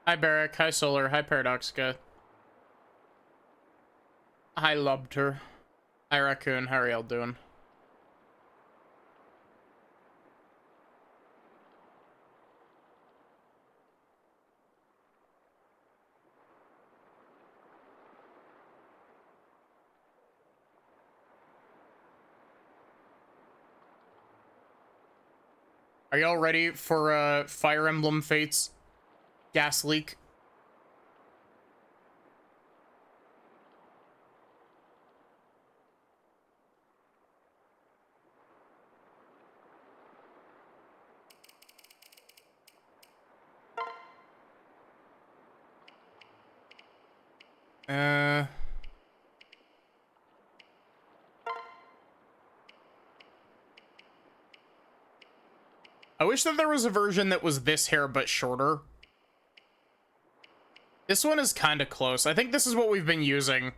Hi, Barrack. Hi, Solar. Hi, Paradoxica. Hi, Lobter. Hi, Raccoon. How are y'all doing? Are y'all ready for Fire Emblem Fates gas leak? I wish that there was a version that was this hair but shorter. This one is kind of close. I think this is what we've been using.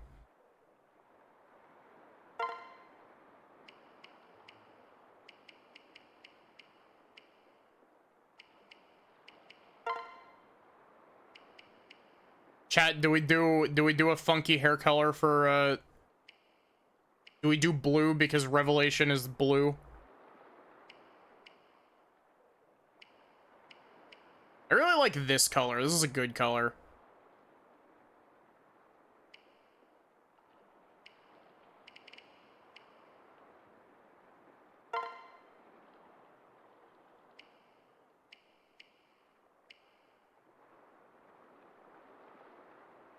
Chat, do we do a funky hair color for do we do blue because Revelation is blue? I really like this color. This is a good color.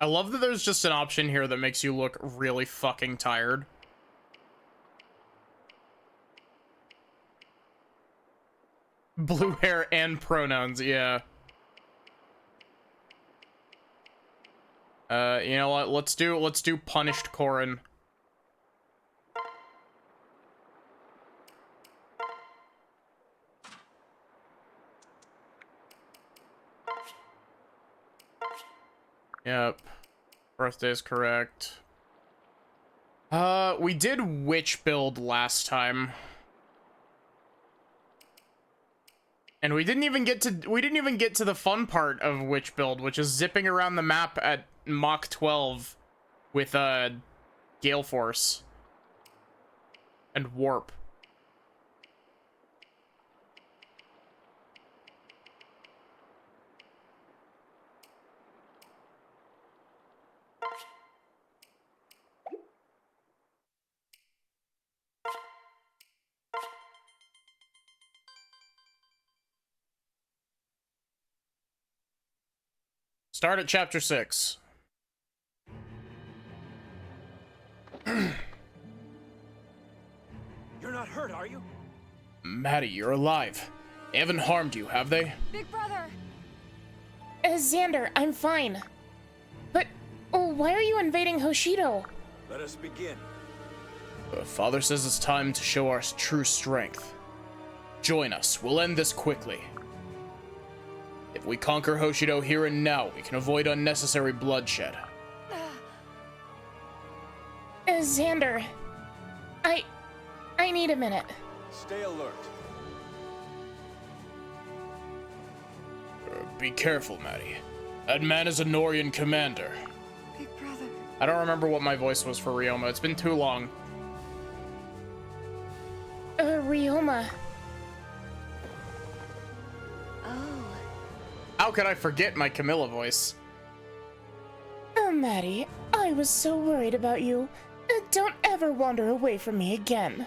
I love that there's just an option here that makes you look really fucking tired. Blue hair and pronouns, yeah. You know what? Let's do punished Corrin. Yep. Birthday is correct. We did witch build last time. And we didn't even get to the fun part of witch build, which is zipping around the map at Mach 12 with Gale Force and Warp. Start at chapter 6. You're not hurt, are you? Maddie, you're alive. They haven't harmed you, have they? Big brother! Xander, I'm fine. But why are you invading Hoshido? Let us begin. Father says it's time to show our true strength. Join us. We'll end this quickly. If we conquer Hoshido here and now, we can avoid unnecessary bloodshed. Xander, I need a minute. Stay alert. Be careful, Maddie. That man is a Norian commander. Big brother. I don't remember what my voice was for Ryoma. It's been too long. Ryoma. Oh. How could I forget my Camilla voice? Maddie, I was so worried about you. Don't ever wander away from me again.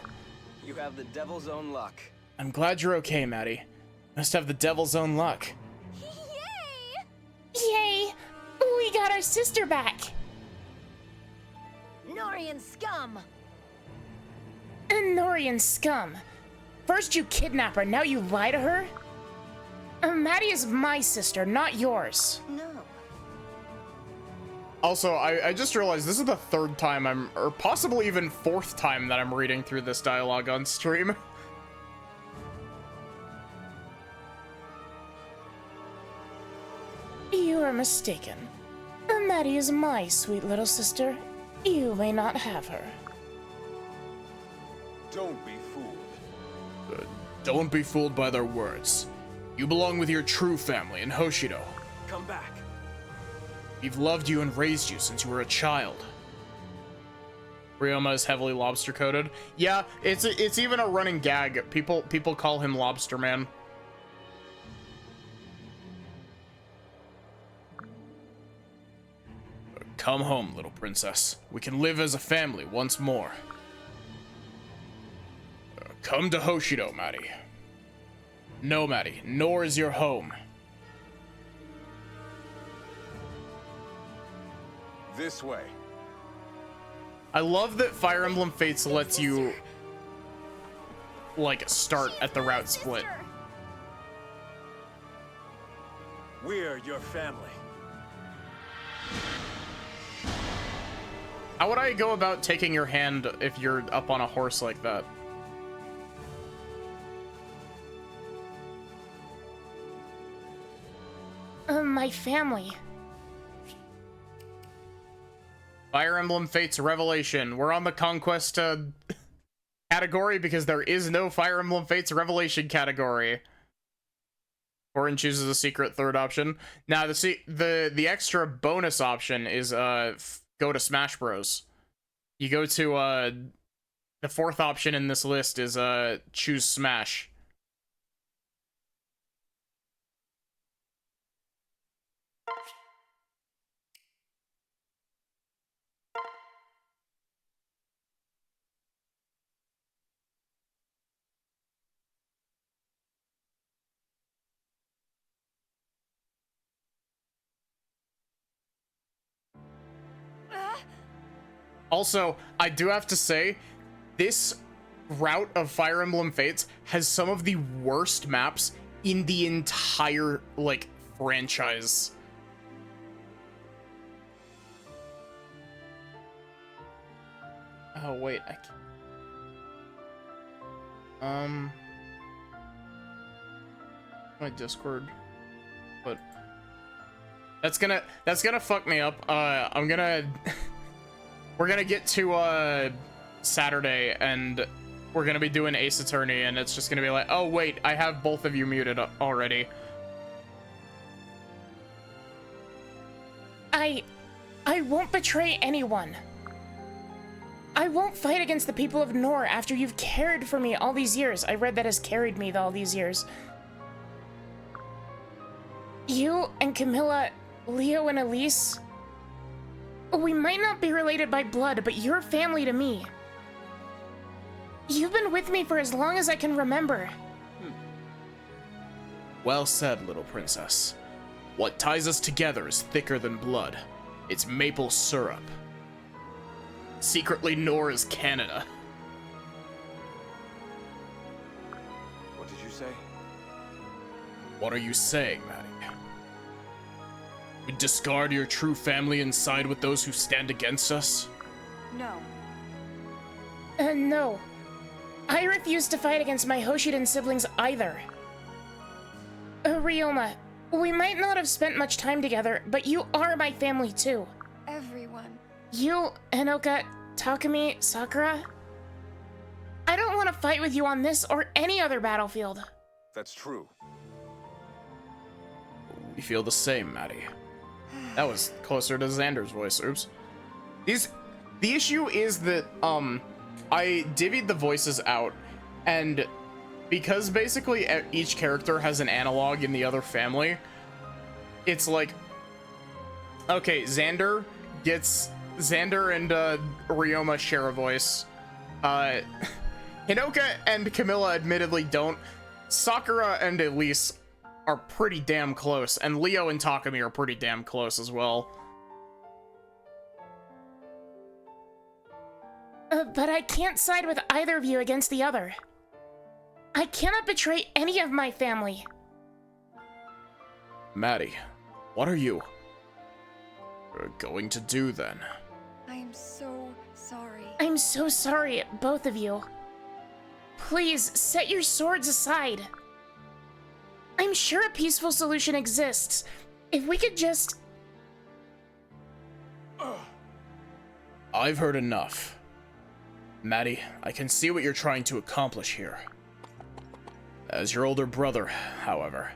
You have the devil's own luck. I'm glad you're okay, Maddie. Must have the devil's own luck. Yay! Yay! We got our sister back! Norian scum! Norian scum. First you kidnap her, now you lie to her? Maddie is my sister, not yours. No. Also, I just realized this is the third time or possibly even fourth time that I'm reading through this dialogue on stream. You are mistaken. Maddie is my sweet little sister. You may not have her. Don't be fooled. Don't be fooled by their words. You belong with your true family in Hoshido. Come back. We've loved you and raised you since you were a child. Ryoma is heavily lobster coated. Yeah, it's even a running gag. People call him Lobster Man. Come home, little princess. We can live as a family once more. Come to Hoshido, Maddie. No, Maddie, nor is your home. This way. I love that Fire Emblem Fates lets you, like, start at the route split. We're your family. How would I go about taking your hand if you're up on a horse like that? My family. Fire Emblem Fates Revelation. We're on the Conquest category because there is no Fire Emblem Fates Revelation category. Orin chooses a secret third option. Now the extra bonus option is go to Smash Bros. You go to the fourth option in this list is choose Smash. Also, I do have to say, this route of Fire Emblem Fates has some of the worst maps in the entire, like, franchise. Oh, wait, I can't. My Discord, but that's gonna fuck me up. I'm gonna we're gonna get to Saturday and we're gonna be doing Ace Attorney and it's just gonna be like, oh wait, I have both of you muted up already. I won't betray anyone. I won't fight against the people of Nor after you've cared for me all these years. I read that as carried me all these years. You and Camilla, Leo and Elise, we might not be related by blood, but you're family to me. You've been with me for as long as I can remember. Well said, little princess. What ties us together is thicker than blood. It's maple syrup. Secretly, Nor is Canada. What did you say? What are you saying, Maddie? You discard your true family and side with those who stand against us? No. No. I refuse to fight against my Hoshiden siblings either. Ryoma, we might not have spent much time together, but you are my family too. Everyone. You, Hinoka, Takumi, Sakura. I don't want to fight with you on this or any other battlefield. That's true. We feel the same, Maddie. That was closer to Xander's voice. Oops. The issue is that I divvied the voices out, and because basically each character has an analog in the other family, it's like, okay, Xander and Ryoma share a voice. Hinoka and Camilla admittedly don't. Sakura and Elise are pretty damn close, and Leo and Takumi are pretty damn close as well. But I can't side with either of you against the other. I cannot betray any of my family. Maddie, what are you going to do then? I am so sorry. I'm so sorry, both of you. Please, set your swords aside. I'm sure a peaceful solution exists. If we could just... I've heard enough. Maddie, I can see what you're trying to accomplish here. As your older brother, however,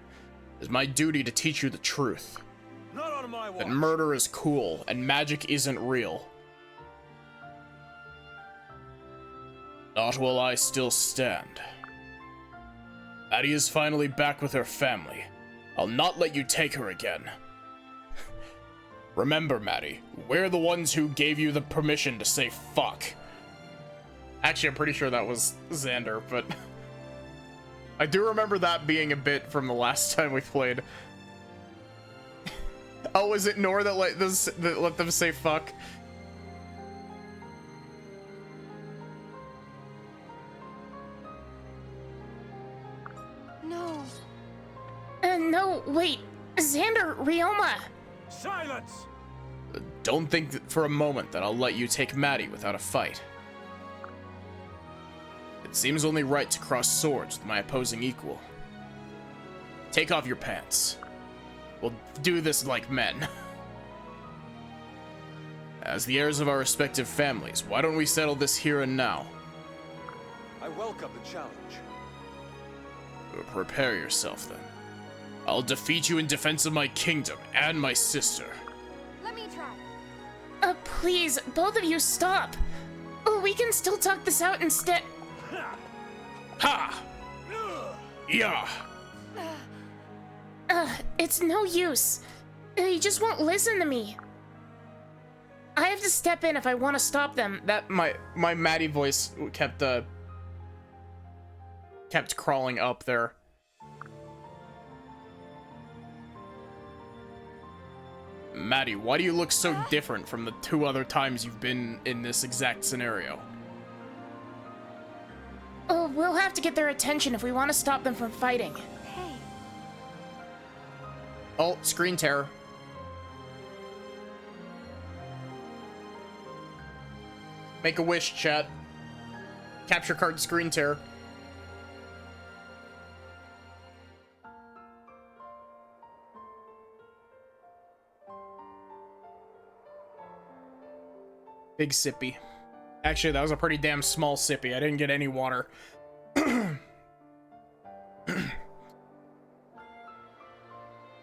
it's my duty to teach you the truth. Not on on my watch. that murder is cool and magic isn't real. Not while I still stand. Maddie is finally back with her family. I'll not let you take her again. Remember, Maddie, we're the ones who gave you the permission to say fuck. Actually, I'm pretty sure that was Xander, but I do remember that being a bit from the last time we played. Oh, was it Nor that let them say fuck? No. No, wait. Xander, Ryoma. Silence! Don't think for a moment that I'll let you take Maddie without a fight. It seems only right to cross swords with my opposing equal. Take off your pants. We'll do this like men. As the heirs of our respective families, why don't we settle this here and now? I welcome the challenge. Prepare yourself, then. I'll defeat you in defense of my kingdom and my sister. Let me try. Please, both of you stop. Oh, we can still talk this out instead. Ha! Yeah! It's no use. He just won't listen to me. I have to step in if I want to stop them. That my Maddie voice kept crawling up there. Maddie, why do you look so different from the 2 other times you've been in this exact scenario? Oh, we'll have to get their attention if we want to stop them from fighting. Hey. Oh, screen terror. Make a wish, chat. Capture card screen tear. Big sippy. Actually, that was a pretty damn small sippy. I didn't get any water.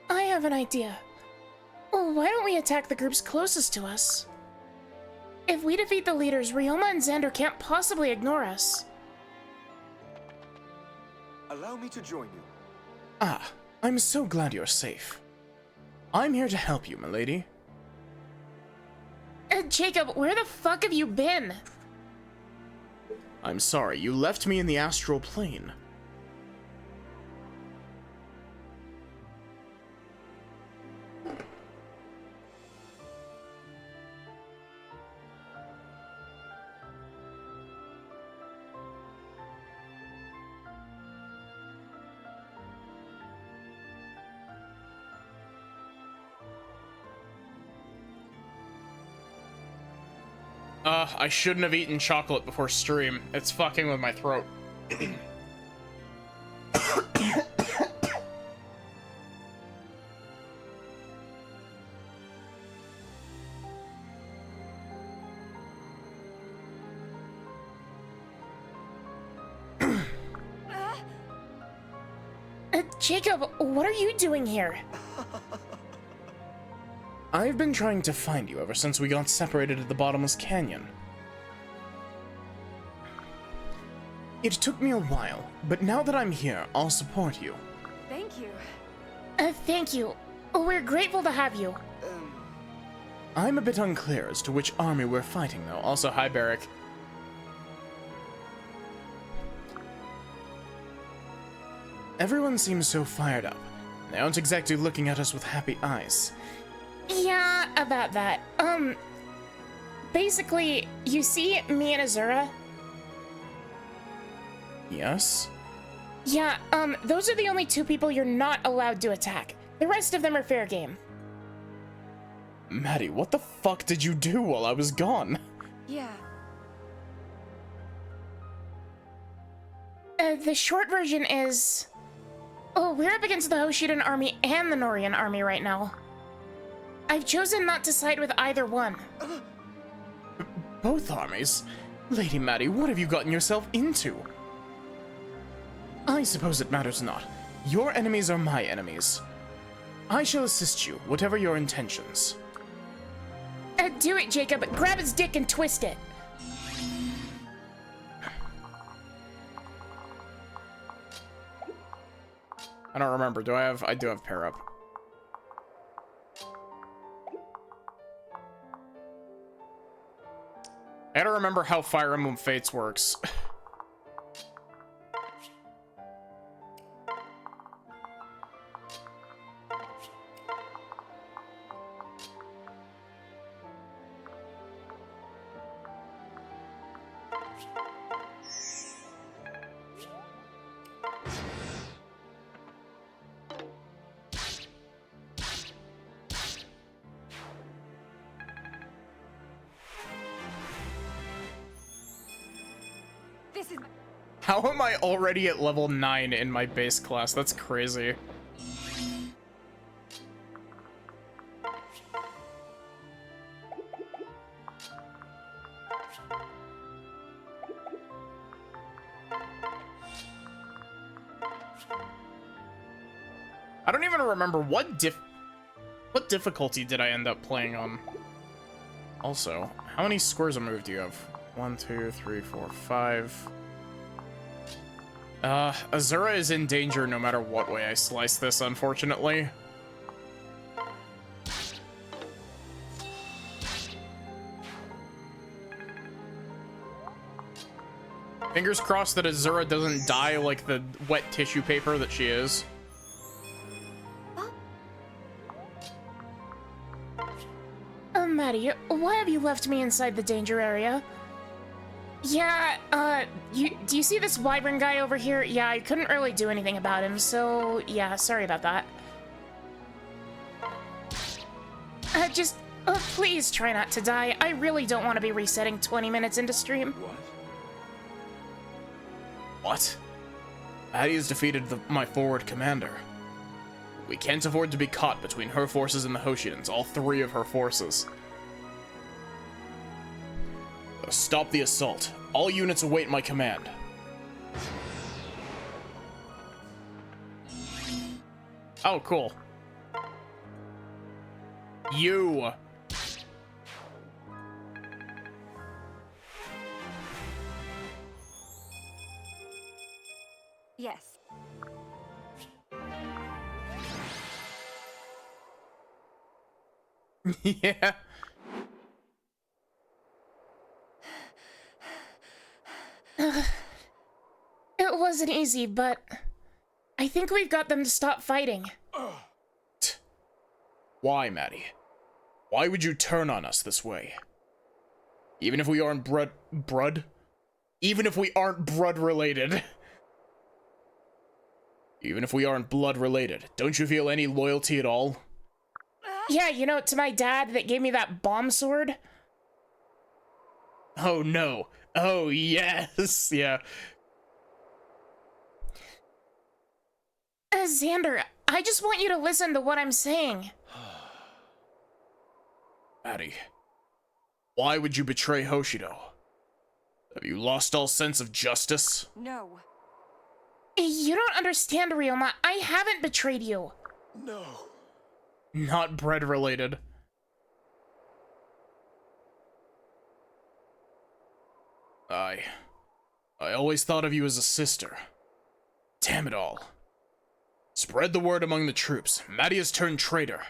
I have an idea. Oh, why don't we attack the groups closest to us? If we defeat the leaders, Ryoma and Xander can't possibly ignore us. Allow me to join you. Ah, I'm so glad you're safe. I'm here to help you, milady. Jacob, where the fuck have you been? I'm sorry, you left me in the astral plane. I shouldn't have eaten chocolate before stream. It's fucking with my throat. Jacob, what are you doing here? I've been trying to find you ever since we got separated at the bottomless canyon. It took me a while, but now that I'm here, I'll support you. Thank you. Thank you. We're grateful to have you. I'm a bit unclear as to which army we're fighting, though. Also, hi, Barrick. Everyone seems so fired up. They aren't exactly looking at us with happy eyes. Yeah, about that. Basically, you see me and Azura? Yes? Yeah, those are the only 2 people you're not allowed to attack. The rest of them are fair game. Maddie, what the fuck did you do while I was gone? Yeah. The short version is... Oh, we're up against the Hoshidan army and the Norian army right now. I've chosen not to side with either one. Both armies? Lady Maddie, what have you gotten yourself into? I suppose it matters not. Your enemies are my enemies. I shall assist you, whatever your intentions. Do it, Jacob. Grab his dick and twist it. I don't remember. Do I have... I do have pair up. I gotta remember how Fire Emblem Fates works. This is How am I already at level 9 in my base class? That's crazy. I don't even remember what difficulty did I end up playing on. Also, how many squares of move do you have? 1, 2, 3, 4, 5. Azura is in danger no matter what way I slice this, unfortunately. Fingers crossed that Azura doesn't die like the wet tissue paper that she is. Maddie, why have you left me inside the danger area? Yeah, do you see this wyvern guy over here? Yeah, I couldn't really do anything about him, so yeah, sorry about that. Please try not to die. I really don't want to be resetting 20 minutes into stream. What? Maddie has defeated my forward commander. We can't afford to be caught between her forces and the Hoshidans, all 3 of her forces. Stop the assault. All units await my command. Oh, cool. You. yes. Yeah. It wasn't easy, but I think we've got them to stop fighting. Why, Maddie? Why would you turn on us this way? Even if we aren't blood? Even if we aren't blood related. Even if we aren't blood related, don't you feel any loyalty at all? Yeah, you know, to my dad that gave me that bomb sword. Oh no. Oh yes. Yeah. Xander, I just want you to listen to what I'm saying. Maddie, why would you betray Hoshido? Have you lost all sense of justice? No. You don't understand, Ryoma. I haven't betrayed you. No. Not bread related. I always thought of you as a sister. Damn it all. Spread the word among the troops. Maddie has turned traitor.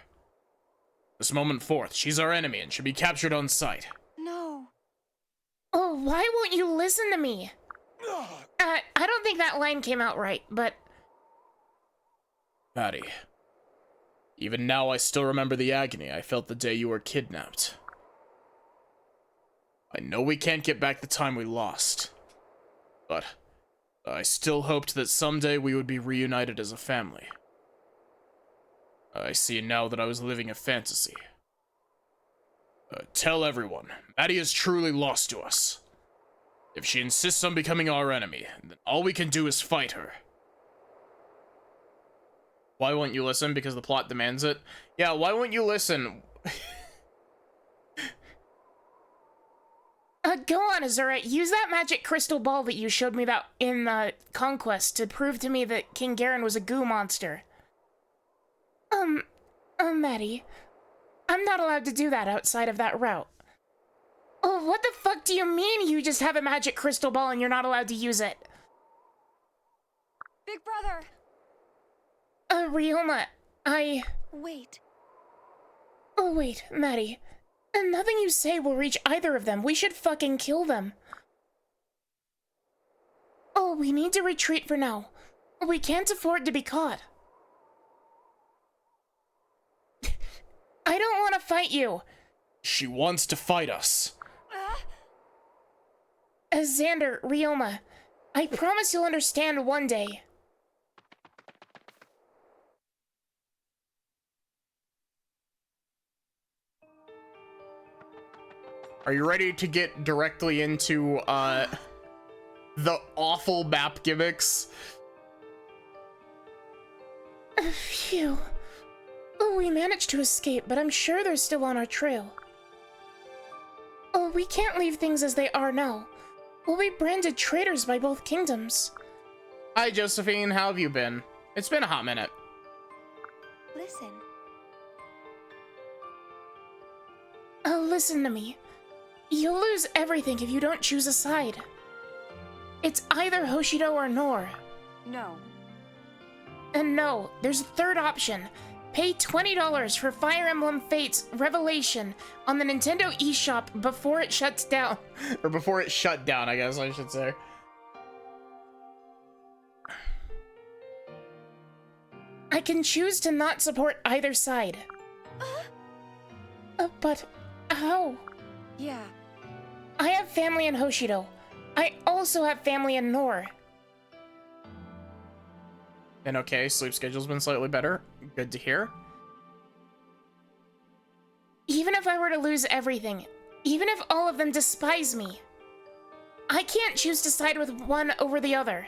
This moment forth, she's our enemy and should be captured on sight. No. Oh, why won't you listen to me? I don't think that line came out right, but... Maddie, even now I still remember the agony I felt the day you were kidnapped. I know we can't get back the time we lost, but I still hoped that someday we would be reunited as a family. I see now that I was living a fantasy. Tell everyone, Maddie is truly lost to us. If she insists on becoming our enemy, then all we can do is fight her. Why won't you listen? Because the plot demands it? Yeah, why won't you listen? Go on, Azura. Use that magic crystal ball that you showed me that in Conquest to prove to me that King Garen was a goo monster. Oh, Maddie, I'm not allowed to do that outside of that route. Oh, what the fuck do you mean you just have a magic crystal ball and you're not allowed to use it? Big brother! Rioma, Wait. Oh, wait, Maddie. Nothing you say will reach either of them. We should fucking kill them. Oh, we need to retreat for now. We can't afford to be caught. I don't want to fight you. She wants to fight us. Xander, Rioma, I promise you'll understand one day. Are you ready to get directly into, the awful map gimmicks? Phew. Oh, we managed to escape, but I'm sure they're still on our trail. Oh, we can't leave things as they are now. We'll be branded traitors by both kingdoms. Hi, Josephine. How have you been? It's been a hot minute. Listen. Listen to me. You'll lose everything if you don't choose a side. It's either Hoshido or Nor. No. And no, there's a third option. Pay $20 for Fire Emblem Fates Revelation on the Nintendo eShop before it shuts down. Or before it shut down, I guess I should say. I can choose to not support either side. But how? Yeah. I have family in Hoshido. I also have family in Nor. And okay, sleep schedule's been slightly better. Good to hear. Even if I were to lose everything, even if all of them despise me, I can't choose to side with one over the other.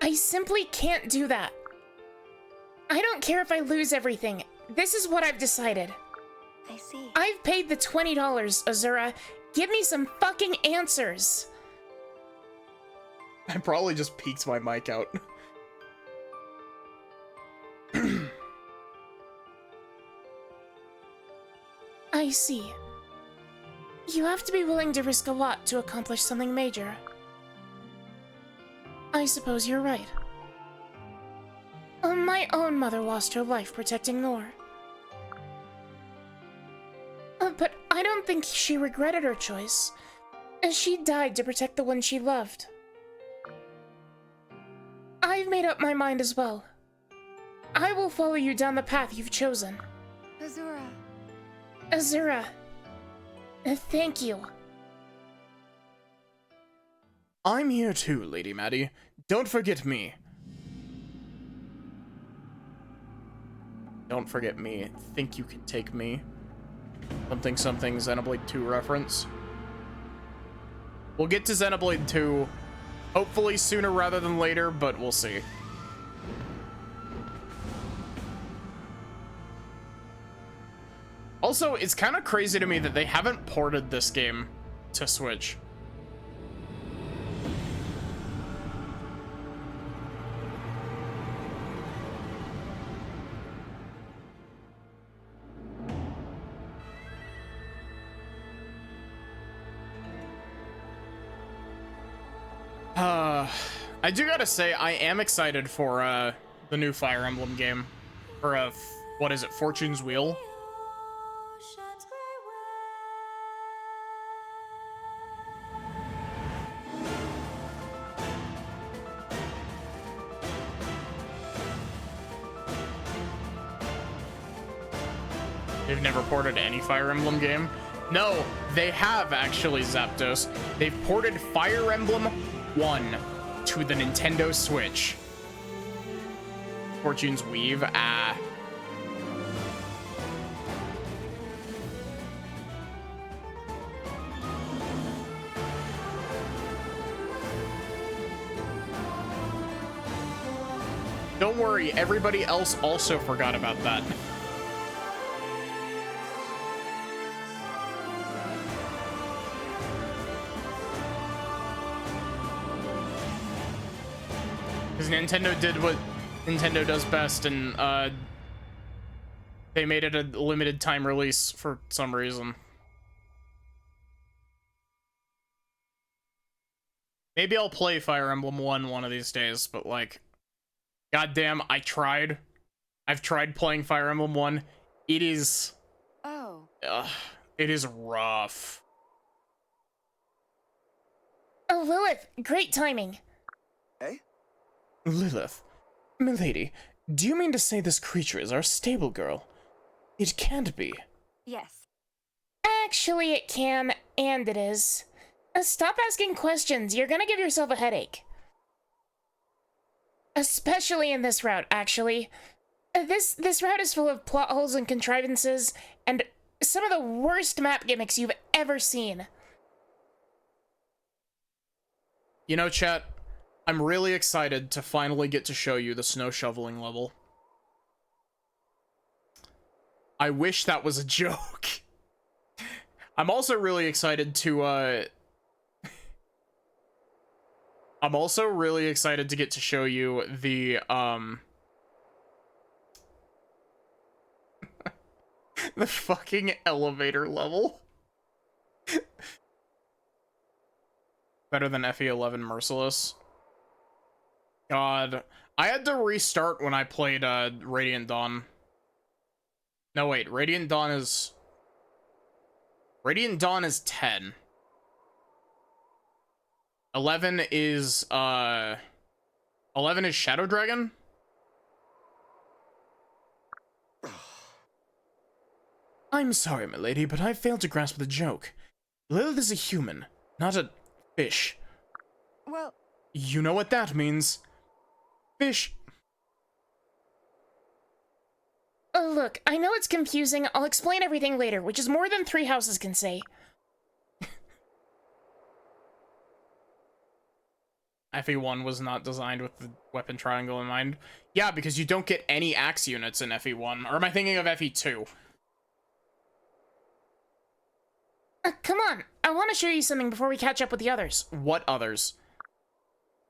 I simply can't do that. I don't care if I lose everything. This is what I've decided. I see. I've paid the $20, Azura. Give me some fucking answers. I probably just peeked my mic out. I see. You have to be willing to risk a lot to accomplish something major. I suppose you're right. My own mother lost her life protecting Nor. But I don't think she regretted her choice, as she died to protect the one she loved. I've made up my mind as well. I will follow you down the path you've chosen. Azura. Azura, thank you. I'm here too, Lady Maddie. Don't forget me. Don't forget me. Think you can take me. Something something Xenoblade 2 reference. We'll get to Xenoblade 2 hopefully sooner rather than later, but we'll see. Also, it's kind of crazy to me that they haven't ported this game to Switch. I do gotta say, I am excited for the new Fire Emblem game. Or what is it, Fortune's Wheel? They've never ported any Fire Emblem game? No, they have actually, Zapdos. They've ported Fire Emblem 1 to the Nintendo Switch. Fortune's Weave, Don't worry, everybody else also forgot about that. because Nintendo did what Nintendo does best, and they made it a limited time release for some reason. Maybe I'll play Fire Emblem 1 one of these days, but like, goddamn, I tried. I've tried playing Fire Emblem 1. It is... Oh. It is rough. Oh, Lilith, great timing. Eh? Lilith, milady, do you mean to say this creature is our stable girl? It can't be. Yes. Actually, it can, and it is. Stop asking questions. You're gonna give yourself a headache. Especially in this route, actually. This route is full of plot holes and contrivances, and some of the worst map gimmicks you've ever seen. You know, chat, I'm really excited to finally get to show you the snow shoveling level. I wish that was a joke. I'm also really excited to, I'm also really excited to get to show you the, the fucking elevator level. Better than FE11 Merciless. God. I had to restart when I played, Radiant Dawn. No, wait. Radiant Dawn is 10. 11 is, 11 is Shadow Dragon? I'm sorry, milady, but I failed to grasp the joke. Lilith is a human, not a fish. Well, You know what that means. Fish. Look, I know it's confusing. I'll explain everything later, which is more than 3 houses can say. FE1 was not designed with the weapon triangle in mind. Yeah, because you don't get any axe units in FE1. Or am I thinking of FE2? Come on, I want to show you something before we catch up with the others. What others?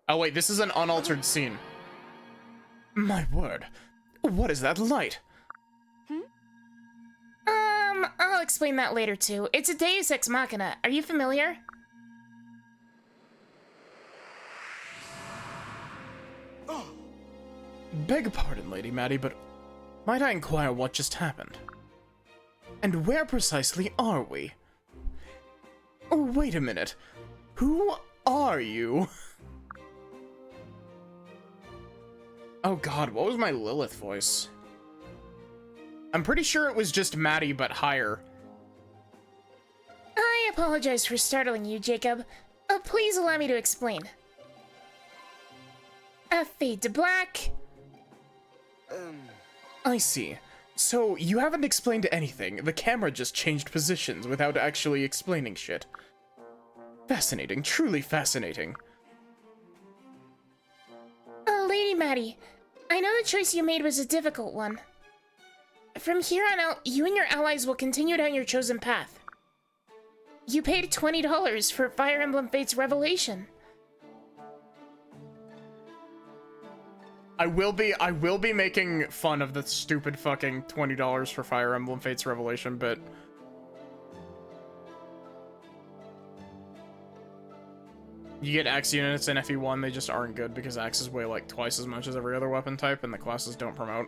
Oh wait, this is an unaltered scene. My word. What is that light? I'll explain that later too. It's a Deus Ex Machina. Are you familiar? Beg pardon, Lady Maddie, but might I inquire what just happened? And where precisely are we? Oh, wait a minute. Who are you? Oh god, what was my Lilith voice? I'm pretty sure it was just Maddie, but higher. I apologize for startling you, Jacob. Please allow me to explain. Fade to black. I see. So, you haven't explained anything. The camera just changed positions without actually explaining shit. Fascinating, truly fascinating. Lady Maddie, I know the choice you made was a difficult one. From here on out, you and your allies will continue down your chosen path. You paid $20 for Fire Emblem Fates Revelation. I will be making fun of the stupid fucking $20 for Fire Emblem Fates Revelation, but you get axe units in FE1, they just aren't good because axes weigh like twice as much as every other weapon type and the classes don't promote.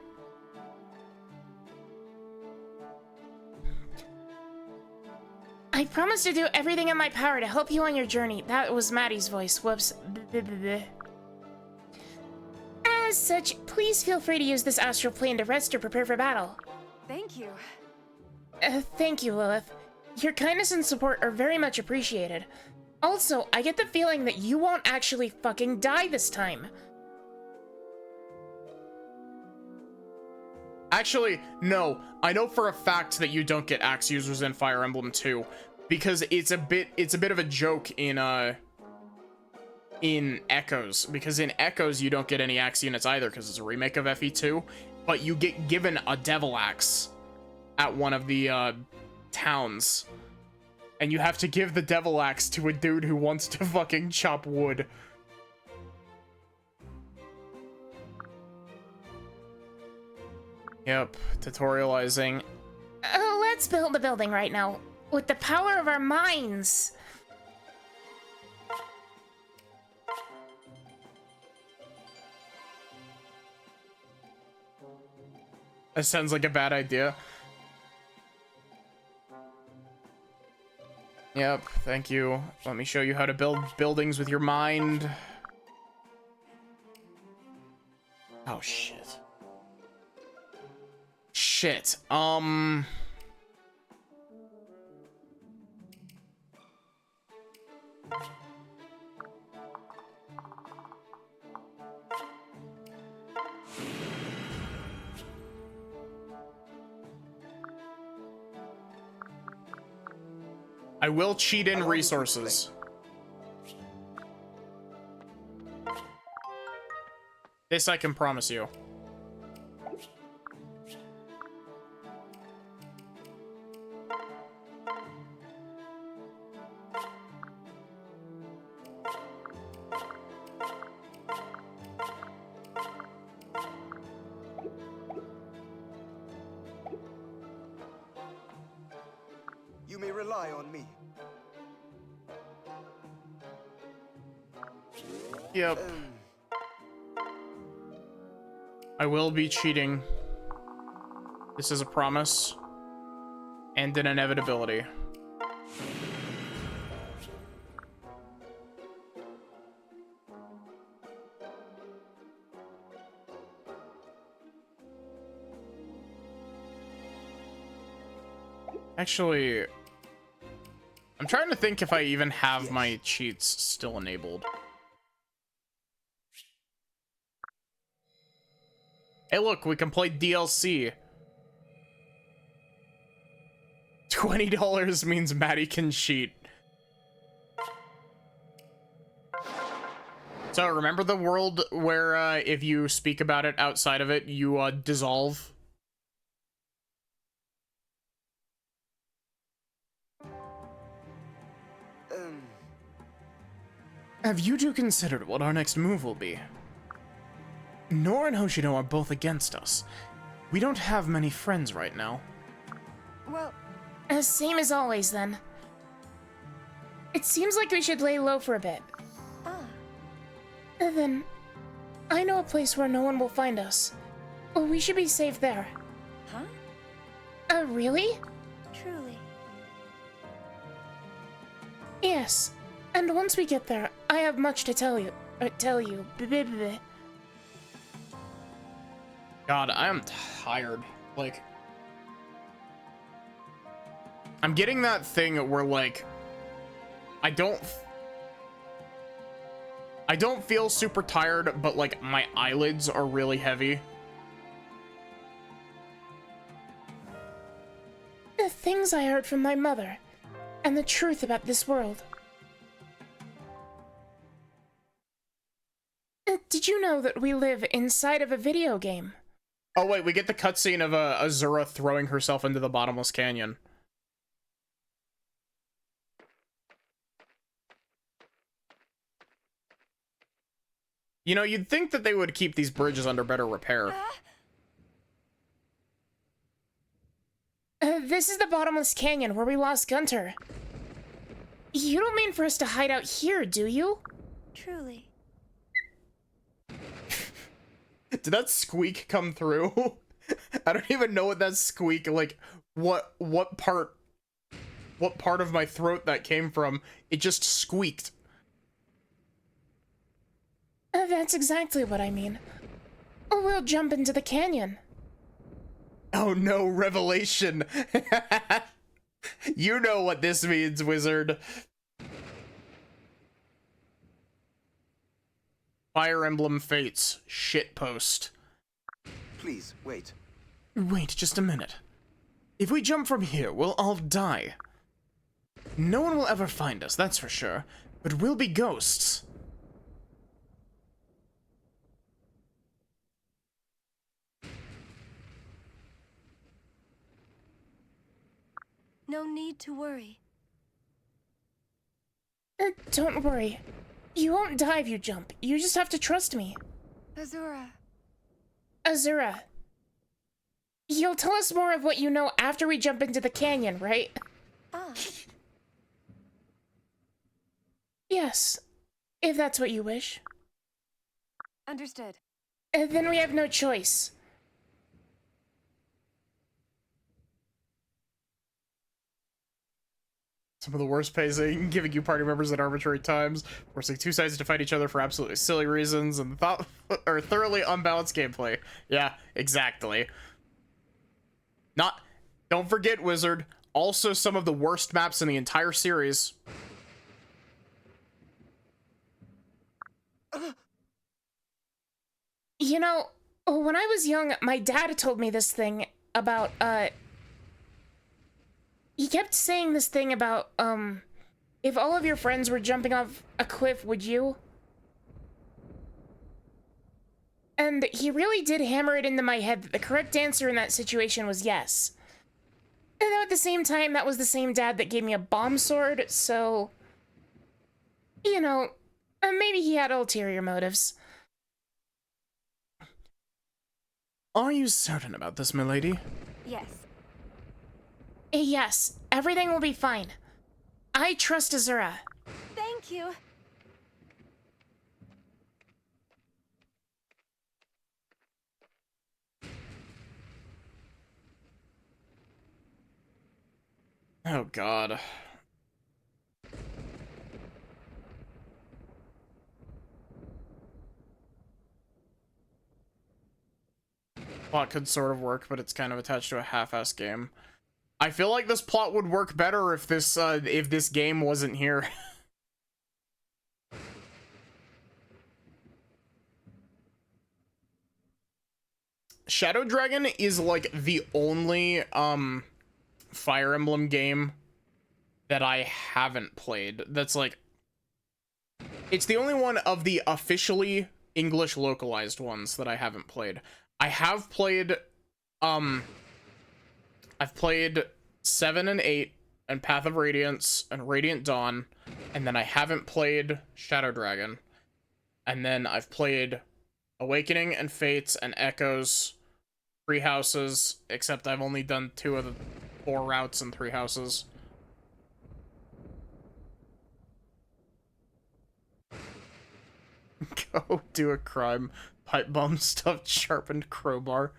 I promise to do everything in my power to help you on your journey. That was Maddie's voice. Whoops. As such, please feel free to use this astral plane to rest or prepare for battle. thank you. Thank you, Lilith. Your kindness and support are very much appreciated. Also, I get the feeling that you won't actually fucking die this time. Actually, no. I know for a fact that you don't get axe users in Fire Emblem 2 because it's a bit of a joke in Echoes, because in Echoes you don't get any axe units either because it's a remake of FE2, but you get given a devil axe at one of the towns, and you have to give the devil axe to a dude who wants to fucking chop wood. Yep, tutorializing. Let's build a building right now. With the power of our minds. That sounds like a bad idea. Yep, thank you. Let me show you how to build buildings with your mind. Oh, shit. Shit. I will cheat in resources. This I can promise you. You may rely on me. Yep. I will be cheating. This is a promise. And an inevitability. Actually, I'm trying to think if I even have my cheats still enabled. Hey, look, we can play DLC. $20 means Maddie can cheat. So remember the world where if you speak about it outside of it, you dissolve? Have you two considered what our next move will be? Nor and Hoshino are both against us. We don't have many friends right now. Well, Same as always, then. It seems like we should lay low for a bit. Then, I know a place where no one will find us. We should be safe there. huh? Really? Truly. Yes. And once we get there, I have much to tell you. God, I am tired. Like, I'm getting that thing where, like, I don't feel super tired, but, like, my eyelids are really heavy. The things I heard from my mother, and the truth about this world. Did you know that we live inside of a video game? Oh, wait, we get the cutscene of Azura throwing herself into the bottomless canyon. You know, you'd think that they would keep these bridges under better repair. This is the bottomless canyon where we lost Gunter. You don't mean for us to hide out here, do you? Truly. Did that squeak come through? I don't even know what that squeak, like, what part of my throat that came from. It just squeaked. That's exactly what I mean. We'll jump into the canyon. Oh no, revelation. You know what this means, wizard. Fire Emblem Fates shitpost. Please, wait. Wait just a minute. If we jump from here, we'll all die. No one will ever find us, that's for sure. But we'll be ghosts. No need to worry. Don't worry. You won't die if you jump. You just have to trust me. Azura. Azura. You'll tell us more of what you know after we jump into the canyon, right? Ah, Yes, if that's what you wish. understood. Then we have no choice. Some of the worst pacing, giving you party members at arbitrary times, forcing two sides to fight each other for absolutely silly reasons, and thoroughly unbalanced gameplay. Yeah, exactly. Don't forget, Wizard, also some of the worst maps in the entire series. You know, when I was young, my dad told me this thing about, he kept saying this thing about, if all of your friends were jumping off a cliff, would you? And he really did hammer it into my head that the correct answer in that situation was yes. And though at the same time, that was the same dad that gave me a bomb sword, so... You know, maybe he had ulterior motives. Are you certain about this, milady? Yes. Yes, everything will be fine. I trust Azura. Thank you. Oh, God. Plot could sort of work, but it's kind of attached to a half-ass game. I feel like this plot would work better if this game wasn't here. Shadow Dragon is like the only Fire Emblem game that I haven't played. That's like, it's the only one of the officially English localized ones that I haven't played. I have played I've played 7 and 8 and Path of Radiance and Radiant Dawn, and then I haven't played Shadow Dragon. And then I've played Awakening and Fates and Echoes, Three Houses, except I've only done 2 of the 4 routes in Three Houses. Go do a crime. Pipe bomb stuffed sharpened crowbar.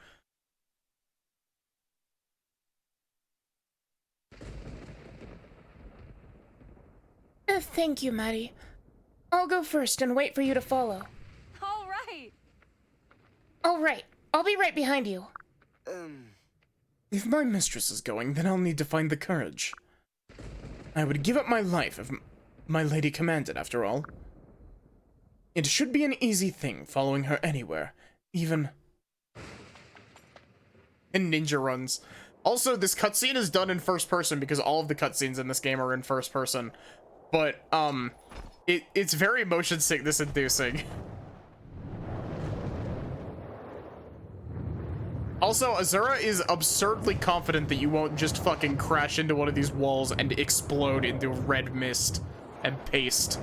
Thank you, Maddie. I'll go first and wait for you to follow. All right. All right, I'll be right behind you. If my mistress is going, then I'll need to find the courage. I would give up my life if my lady commanded, after all. It should be an easy thing following her anywhere, even... And ninja runs. Also, this cutscene is done in first person because all of the cutscenes in this game are in first person. But, it's very motion sickness inducing. Also, Azura is absurdly confident that you won't just fucking crash into one of these walls and explode into red mist and paste.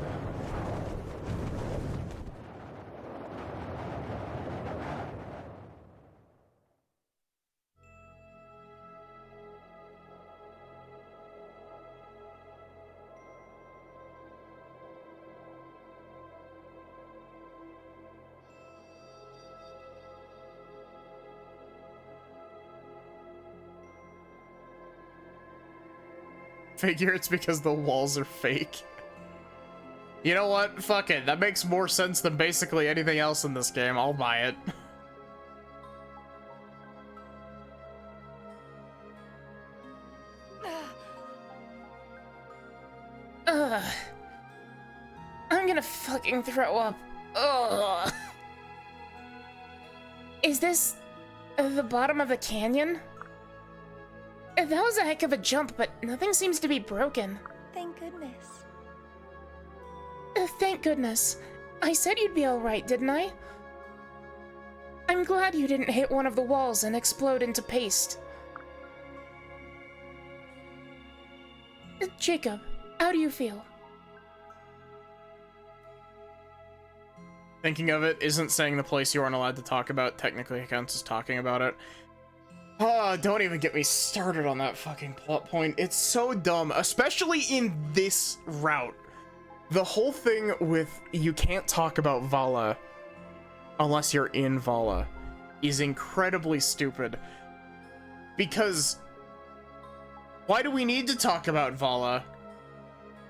Figure it's because the walls are fake. You know what? Fuck it. That makes more sense than basically anything else in this game. I'll buy it. Ugh. I'm gonna fucking throw up. Ugh. Is this the bottom of the canyon? That was a heck of a jump, but nothing seems to be broken. Thank goodness. Thank goodness. I said you'd be alright, didn't I? I'm glad you didn't hit one of the walls and explode into paste. Jacob, how do you feel? Thinking of it isn't saying the place you aren't allowed to talk about technically counts as talking about it. Oh, don't even get me started on that fucking plot point. It's so dumb, especially in this route. The whole thing with you can't talk about Vala unless you're in Vala is incredibly stupid. Because why do we need to talk about Vala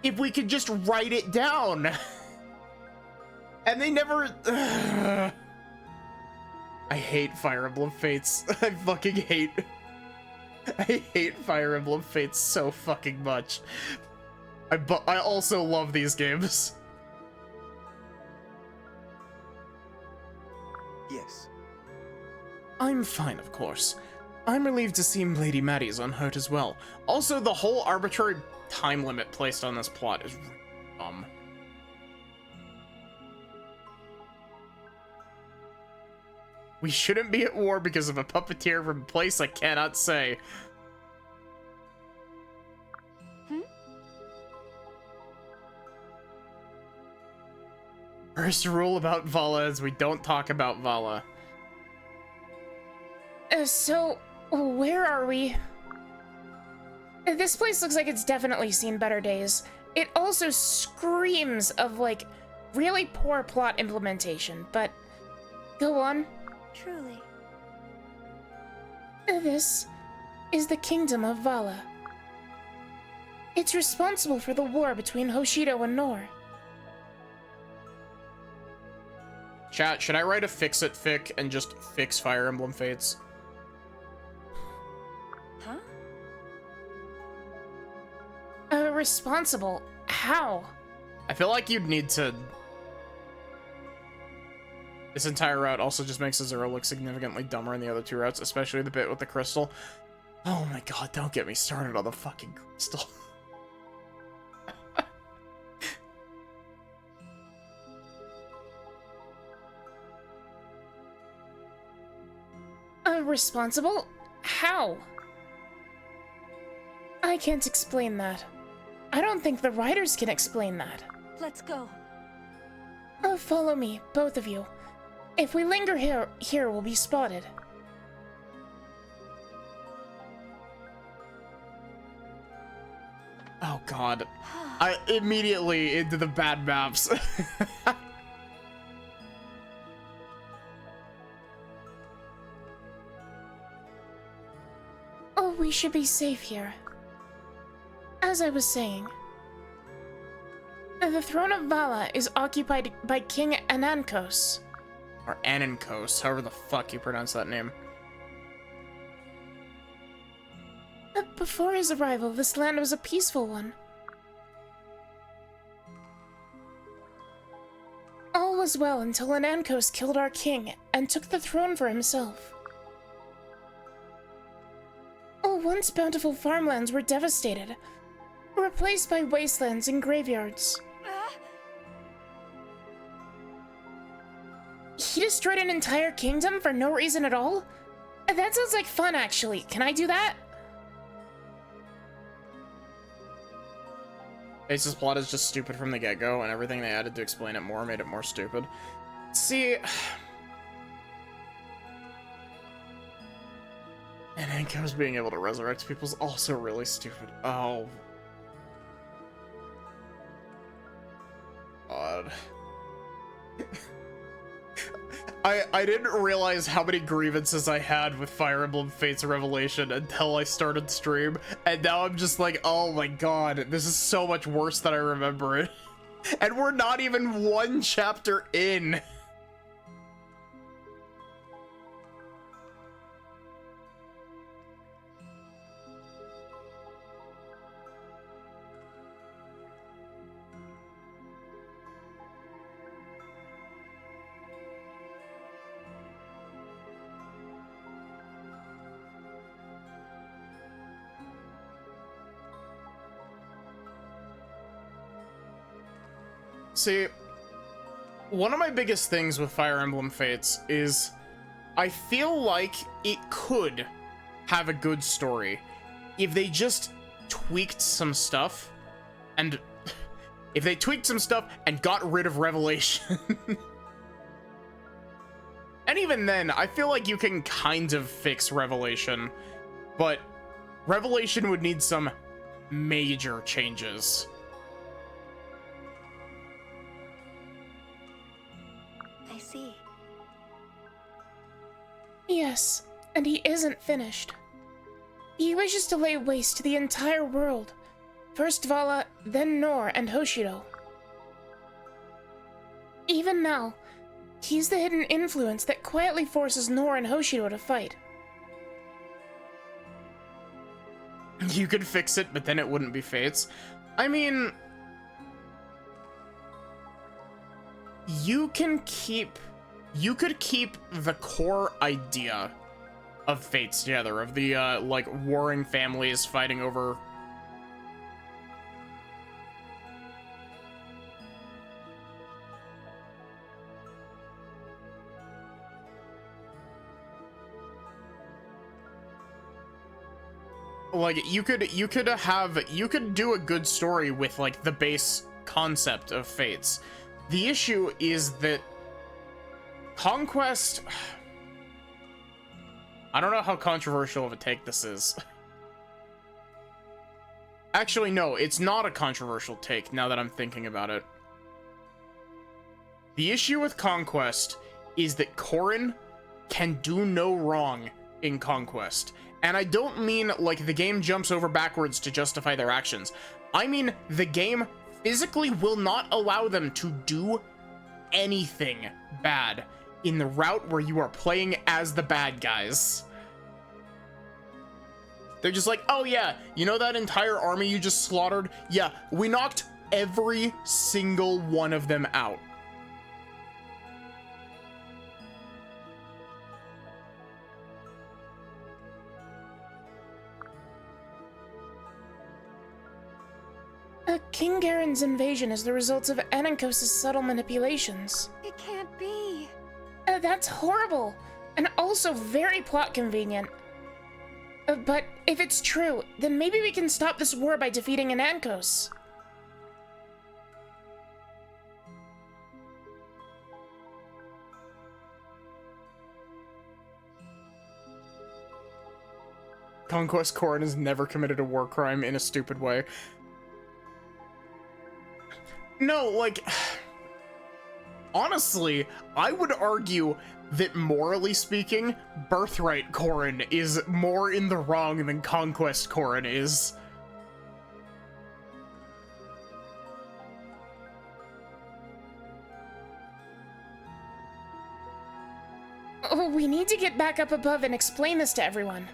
if we could just write it down? And they never... I hate Fire Emblem Fates. I fucking hate... I hate Fire Emblem Fates so fucking much. I also love these games. Yes. I'm fine, of course. I'm relieved to see Lady Maddie's unhurt as well. Also, the whole arbitrary time limit placed on this plot is really dumb. We shouldn't be at war because of a puppeteer from a place I cannot say. First rule about Vala is we don't talk about Vala. So, where are we? This place looks like it's definitely seen better days. It also screams of, like, really poor plot implementation, but go on. Truly. This is the Kingdom of Vala. It's responsible for the war between Hoshido and Nor. Chat, should I write a fix-it fic and just fix Fire Emblem Fates? Huh? Responsible? How? I feel like you'd need to... This entire route also just makes Azura look significantly dumber in the other two routes, especially the bit with the crystal. Oh my god, don't get me started on the fucking crystal. Responsible? How? I can't explain that. I don't think the writers can explain that. Let's go. Follow me, both of you. If we linger here we'll be spotted. Oh god. I immediately into the bad maps. Oh, we should be safe here. As I was saying, the throne of Vala is occupied by King Anankos. Or Anankos, however the fuck you pronounce that name. Before his arrival, this land was a peaceful one. All was well until Anankos killed our king and took the throne for himself. All once bountiful farmlands were devastated, replaced by wastelands and graveyards. He destroyed an entire kingdom for no reason at all? That sounds like fun, actually. Can I do that? Ace's plot is just stupid from the get-go, and everything they added to explain it more made it more stupid. See... And Anko's being able to resurrect people is also really stupid. Oh. God. I didn't realize how many grievances I had with Fire Emblem Fates Revelation until I started stream, and now I'm just like, oh my god, this is so much worse than I remember it. And we're not even one chapter in. See, one of my biggest things with Fire Emblem Fates is I feel like it could have a good story if they just tweaked some stuff, and if they tweaked some stuff and got rid of Revelation. And even then, I feel like you can kind of fix Revelation, but Revelation would need some major changes. I see. Yes, and he isn't finished. He wishes to lay waste to the entire world. First Vala, then Nor and Hoshido. Even now, he's the hidden influence that quietly forces Nor and Hoshido to fight. You could fix it, but then it wouldn't be Fates. I mean, you could keep the core idea of Fates together, of the like warring families fighting over like you could do a good story with like the base concept of Fates. The issue is that Conquest, I don't know how controversial of a take this is. Actually, no, it's not a controversial take now that I'm thinking about it. The issue with Conquest is that Corrin can do no wrong in Conquest. And I don't mean like the game jumps over backwards to justify their actions. I mean the game physically will not allow them to do anything bad in the route where you are playing as the bad guys. They're just like, oh yeah, you know that entire army you just slaughtered? Yeah, we knocked every single one of them out. King Garen's invasion is the result of Anankos' subtle manipulations. It can't be. That's horrible, and also very plot convenient. But if it's true, then maybe we can stop this war by defeating Anankos. Conquest Corrin has never committed a war crime in a stupid way. No, like, honestly, I would argue that morally speaking, Birthright Corrin is more in the wrong than Conquest Corrin is. Oh, we need to get back up above and explain this to everyone.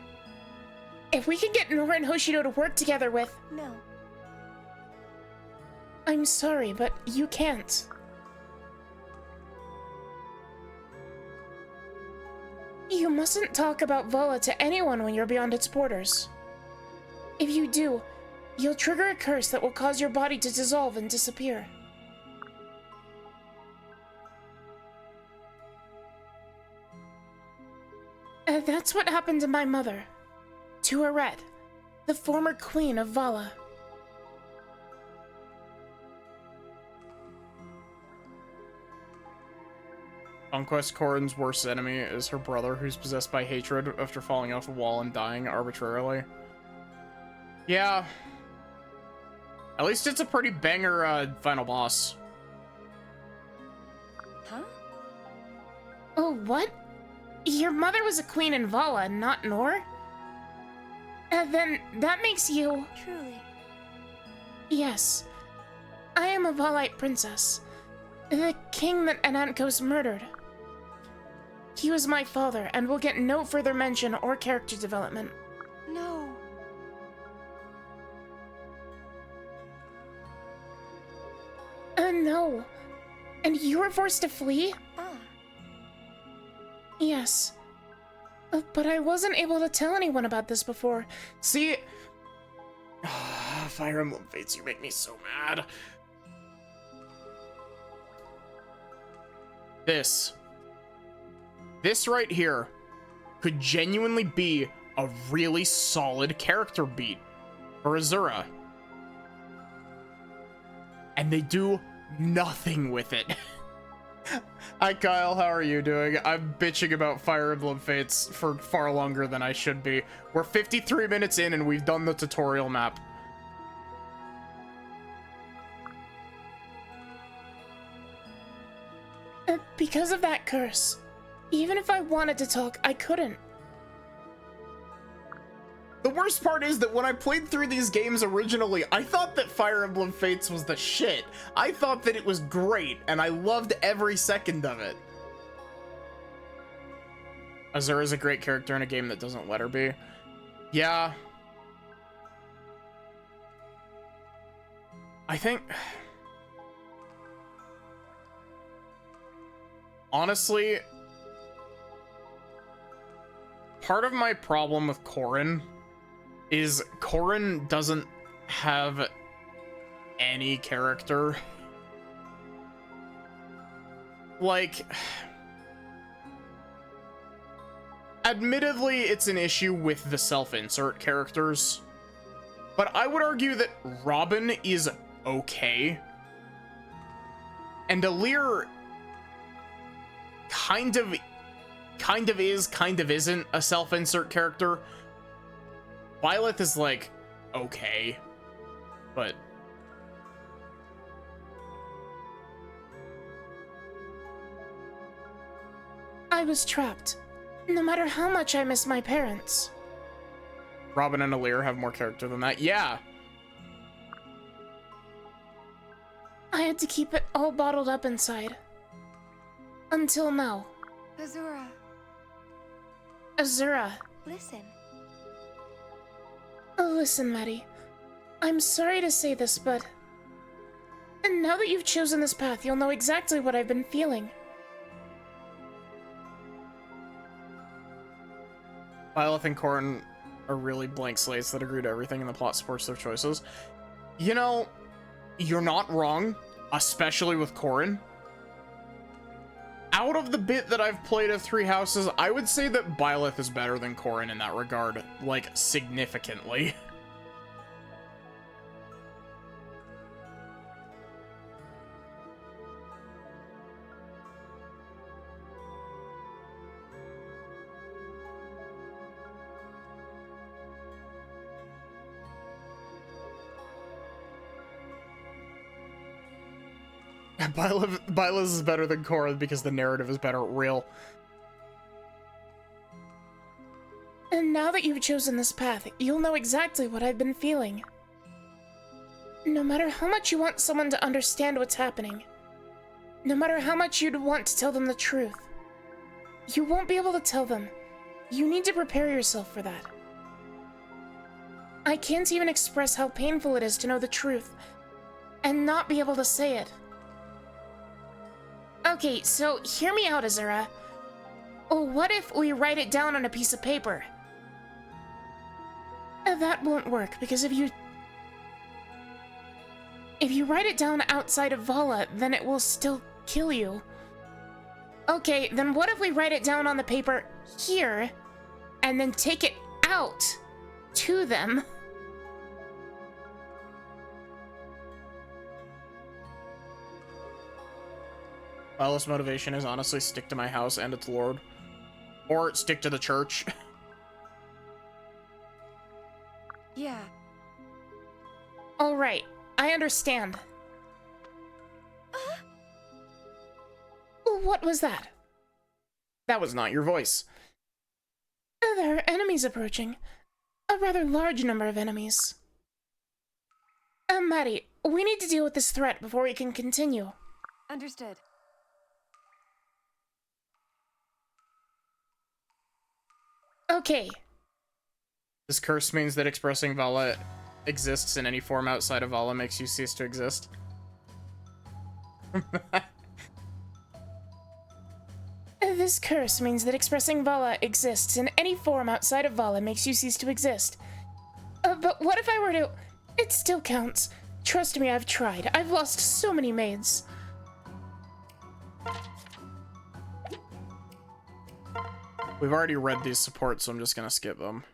If we can get Nora and Hoshido to work together with... No. I'm sorry, but you can't. You mustn't talk about Vala to anyone when you're beyond its borders. If you do, you'll trigger a curse that will cause your body to dissolve and disappear. That's what happened to my mother. To Aret, the former queen of Vala. Conquest Corrin's worst enemy is her brother, who's possessed by hatred after falling off a wall and dying arbitrarily. Yeah. At least it's a pretty banger final boss. Huh? Oh, what? Your mother was a queen in Vala, not Nor? Then that makes you... Truly. Yes. I am a Valite princess. The king that Anankos murdered. He was my father, and will get no further mention or character development. No. No. And you were forced to flee? Ah. Yes. But I wasn't able to tell anyone about this before. See? Fire Emblem Fates, you make me so mad. This right here could genuinely be a really solid character beat for Azura. And they do nothing with it. Hi Kyle, how are you doing? I'm bitching about Fire Emblem Fates for far longer than I should be. We're 53 minutes in and we've done the tutorial map. Because of that curse. Even if I wanted to talk, I couldn't. The worst part is that when I played through these games originally, I thought that Fire Emblem Fates was the shit. I thought that it was great, and I loved every second of it. Azura's a great character in a game that doesn't let her be. Yeah. I think... Honestly, part of my problem with Corrin is Corrin doesn't have any character. Like, admittedly, it's an issue with the self-insert characters, but I would argue that Robin is okay, and Alir kind of is, kind of isn't a self-insert character. Violet is like, okay, but... I was trapped. No matter how much I miss my parents. Robin and Alir have more character than that. Yeah. I had to keep it all bottled up inside. Until now. Azura, Azura. listen. Listen, Maddie. I'm sorry to say this, but... now that you've chosen this path, you'll know exactly what I've been feeling. Violet and Corrin are really blank slates that agree to everything and the plot supports their choices. You know, you're not wrong, especially with Corrin. Out of the bit that I've played of Three Houses, I would say that Byleth is better than Corrin in that regard, like, significantly. Byleth is better than Corrin because the narrative is better real. And now that you've chosen this path, you'll know exactly what I've been feeling. No matter how much you want someone to understand what's happening, no matter how much you'd want to tell them the truth, you won't be able to tell them. You need to prepare yourself for that. I can't even express how painful it is to know the truth and not be able to say it. Okay, so hear me out, Azura. What if we write it down on a piece of paper? That won't work, because if you write it down outside of Vala, then it will still kill you. Okay, then what if we write it down on the paper here, and then take it out to them? Byleth's motivation is honestly stick to my house and its lord. Or stick to the church. Yeah. Alright, I understand. What was that? That was not your voice. There are enemies approaching. A rather large number of enemies. Maddie, we need to deal with this threat before we can continue. Understood. Okay. This curse means that expressing Vala exists in any form outside of Vala makes you cease to exist. This curse means that expressing Vala exists in any form outside of Vala makes you cease to exist. But what if I were to... It still counts. Trust me, I've tried. I've lost so many maids. We've already read these supports, so I'm just gonna skip them.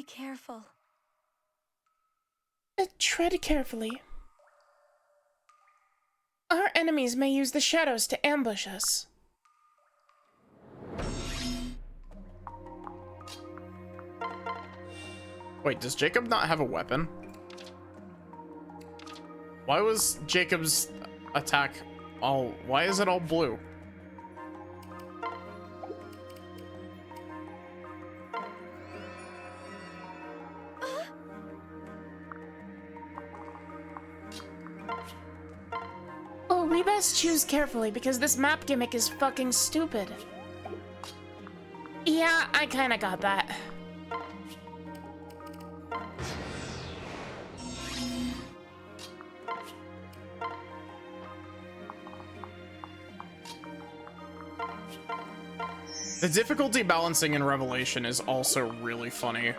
Be careful. Tread carefully. Our enemies may use the shadows to ambush us. Wait, does Jacob not have a weapon? Why was Jacob's attack all... Why is it all blue? Oh, we best choose carefully because this map gimmick is fucking stupid. Yeah, I kinda got that. The difficulty balancing in Revelation is also really funny.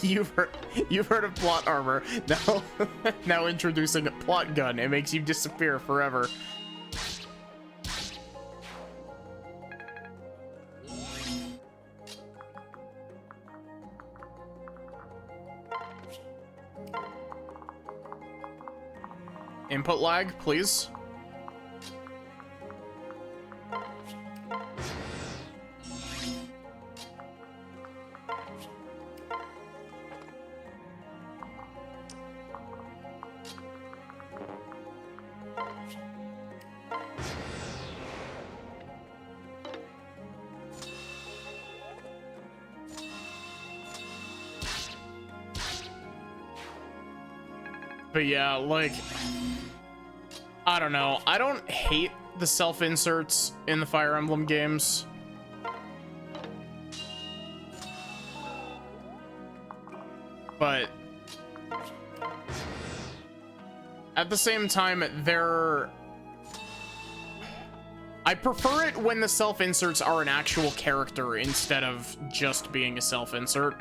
You've heard of plot armor. Now, now introducing a plot gun. It makes you disappear forever. Input lag, please. But yeah, like, I don't know. I don't hate the self-inserts in the Fire Emblem games. But at the same time, I prefer it when the self-inserts are an actual character instead of just being a self-insert.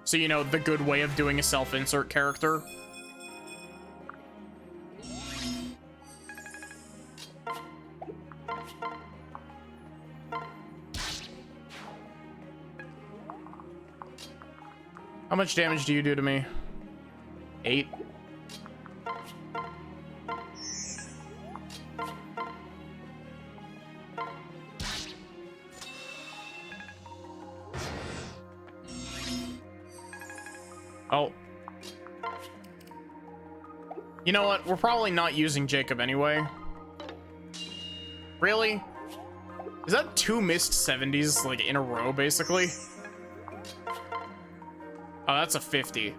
So, you know, the good way of doing a self-insert character. How much damage do you do to me? 8. Oh. You know what? We're probably not using Jacob anyway. Really? Is that 2 missed 70s, like, in a row, basically? Oh, that's a 50.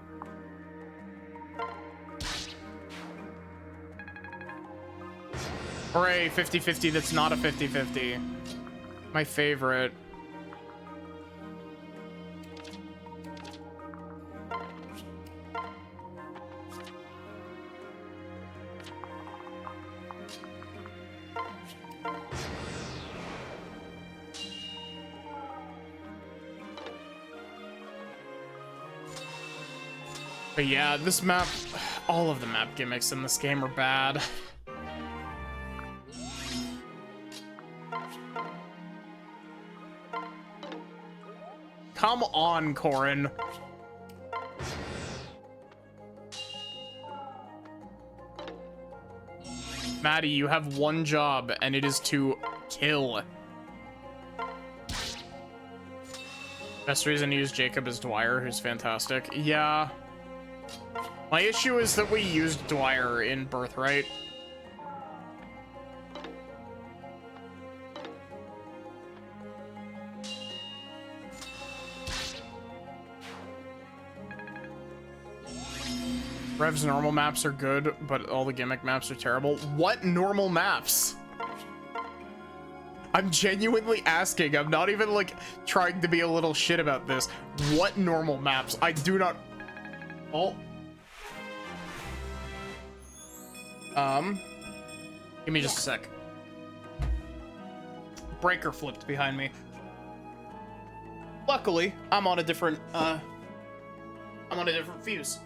Hooray, 50-50, that's not a 50-50. My favorite. But yeah, this map, all of the map gimmicks in this game are bad. Come on, Corin. Maddie, you have one job, and it is to kill. Best reason to use Jacob is Dwyer, who's fantastic. Yeah. My issue is that we used Dwyer in Birthright. Rev's normal maps are good, but all the gimmick maps are terrible. What normal maps? I'm genuinely asking. I'm not even, like, trying to be a little shit about this. What normal maps? I do not... Oh. Give me just a sec. Breaker flipped behind me. Luckily, I'm on a different, fuse.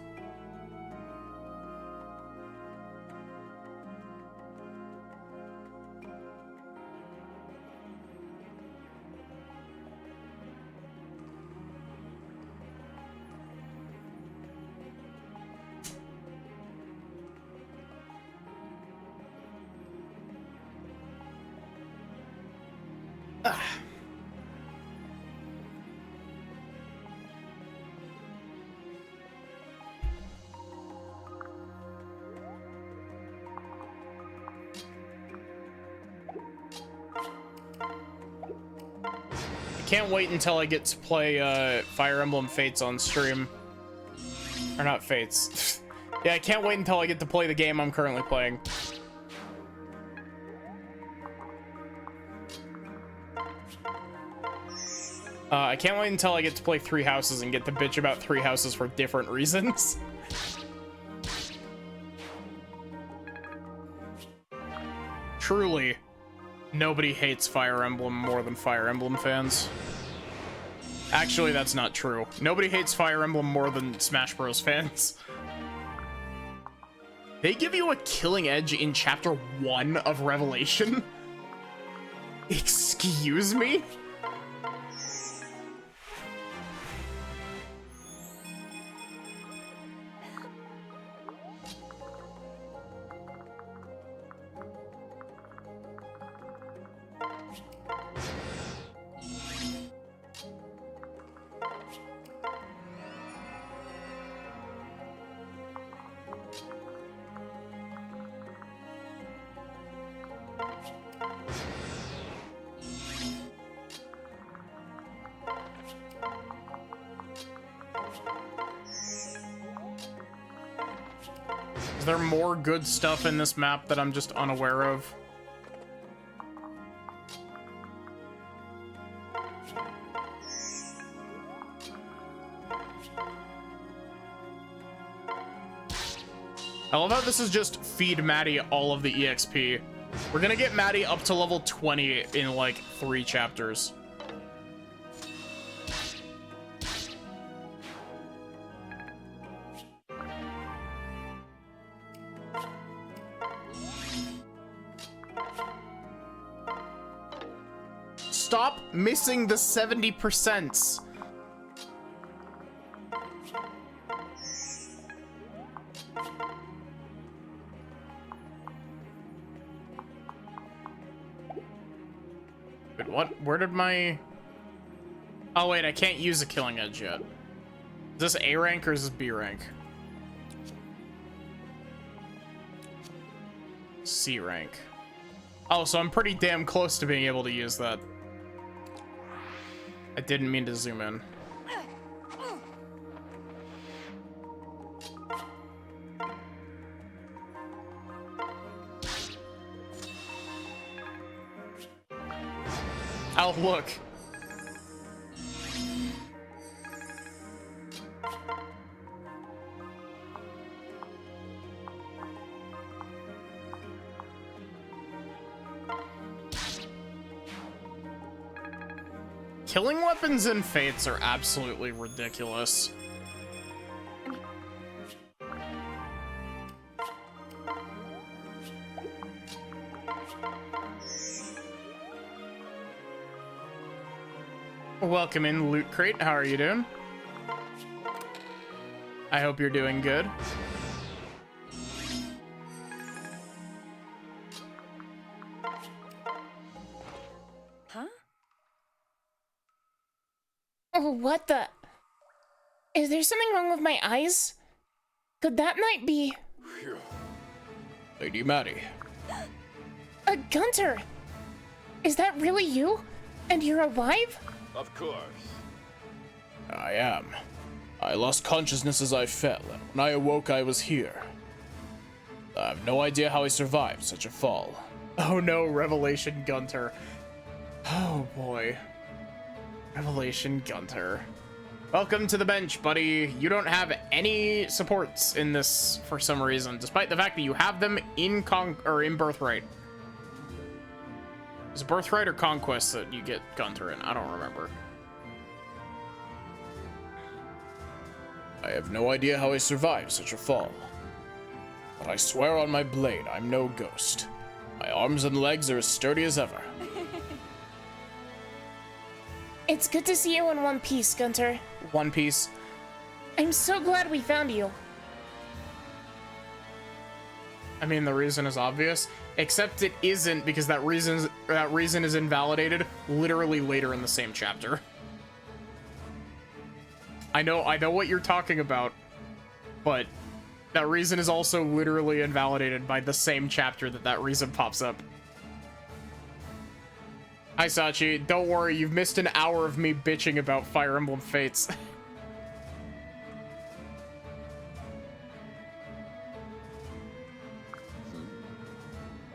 Can't wait until I get to play Fire Emblem Fates on stream. Or not Fates. Yeah, I can't wait until I get to play the game I'm currently playing. I can't wait until I get to play Three Houses and get to bitch about Three Houses for different reasons. Truly, nobody hates Fire Emblem more than Fire Emblem fans. Actually, that's not true. Nobody hates Fire Emblem more than Smash Bros. Fans. They give you a killing edge in Chapter 1 of Revelation? Excuse me? Is there more good stuff in this map that I'm just unaware of? I love how this is just feed Maddie all of the EXP. We're gonna get Maddie up to level 20 in like 3 chapters. Stop missing the 70%. Wait, what? Where did my... Oh, wait, I can't use a killing edge yet. Is this A rank or is this B rank? C rank. Oh, so I'm pretty damn close to being able to use that. I didn't mean to zoom in. Oh, look. Killing weapons in Fates are absolutely ridiculous. Welcome in, Loot Crate. How are you doing? I hope you're doing good. Huh? Oh, what the? Is there something wrong with my eyes? Could that might be... Lady Maddie. Gunter! Is that really you? And you're alive? Of course. I am. I lost consciousness as I fell, and when I awoke, I was here. I have no idea how I survived such a fall. Oh no, Revelation Gunter. Oh boy. Revelation Gunter. Welcome to the bench, buddy. You don't have any supports in this for some reason, despite the fact that you have them in Birthright. Is it Birthright or Conquest that you get Gunter in? I don't remember. I have no idea how I survived such a fall. But I swear on my blade, I'm no ghost. My arms and legs are as sturdy as ever. It's good to see you in one piece, Gunter. One Piece. I'm so glad we found you. I mean, the reason is obvious, except it isn't, because that reason is invalidated literally later in the same chapter. I know what you're talking about, but that reason is also literally invalidated by the same chapter that reason pops up. Hi, Sachi. Don't worry, you've missed an hour of me bitching about Fire Emblem Fates.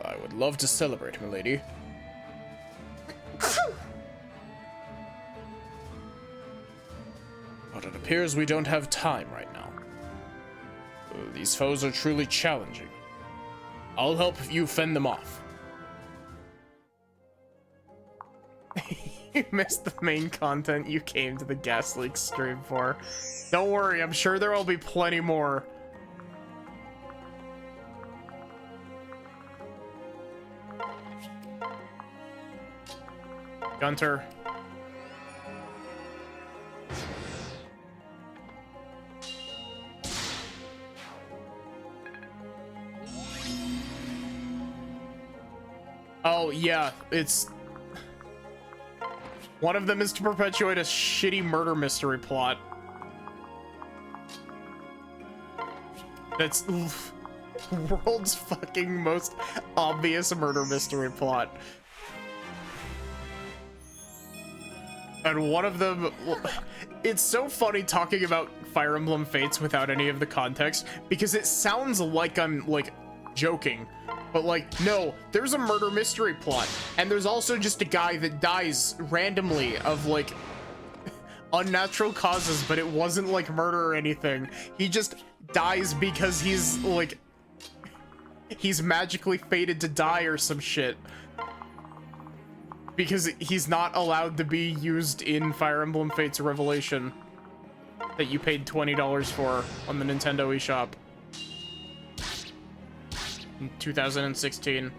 I would love to celebrate, milady. But it appears we don't have time right now. These foes are truly challenging. I'll help you fend them off. You missed the main content you came to the Gas Leak stream for. Don't worry, I'm sure there will be plenty more. Gunter. Oh, yeah, it's... One of them is to perpetuate a shitty murder mystery plot. That's world's fucking most obvious murder mystery plot. And one of them... It's so funny talking about Fire Emblem Fates without any of the context, because it sounds like I'm, like, joking. But, like, no, there's a murder mystery plot. And there's also just a guy that dies randomly of, like, unnatural causes, but it wasn't, like, murder or anything. He just dies because he's, like, he's magically fated to die or some shit. Because he's not allowed to be used in Fire Emblem Fates Revelation that you paid $20 for on the Nintendo eShop. In 2016.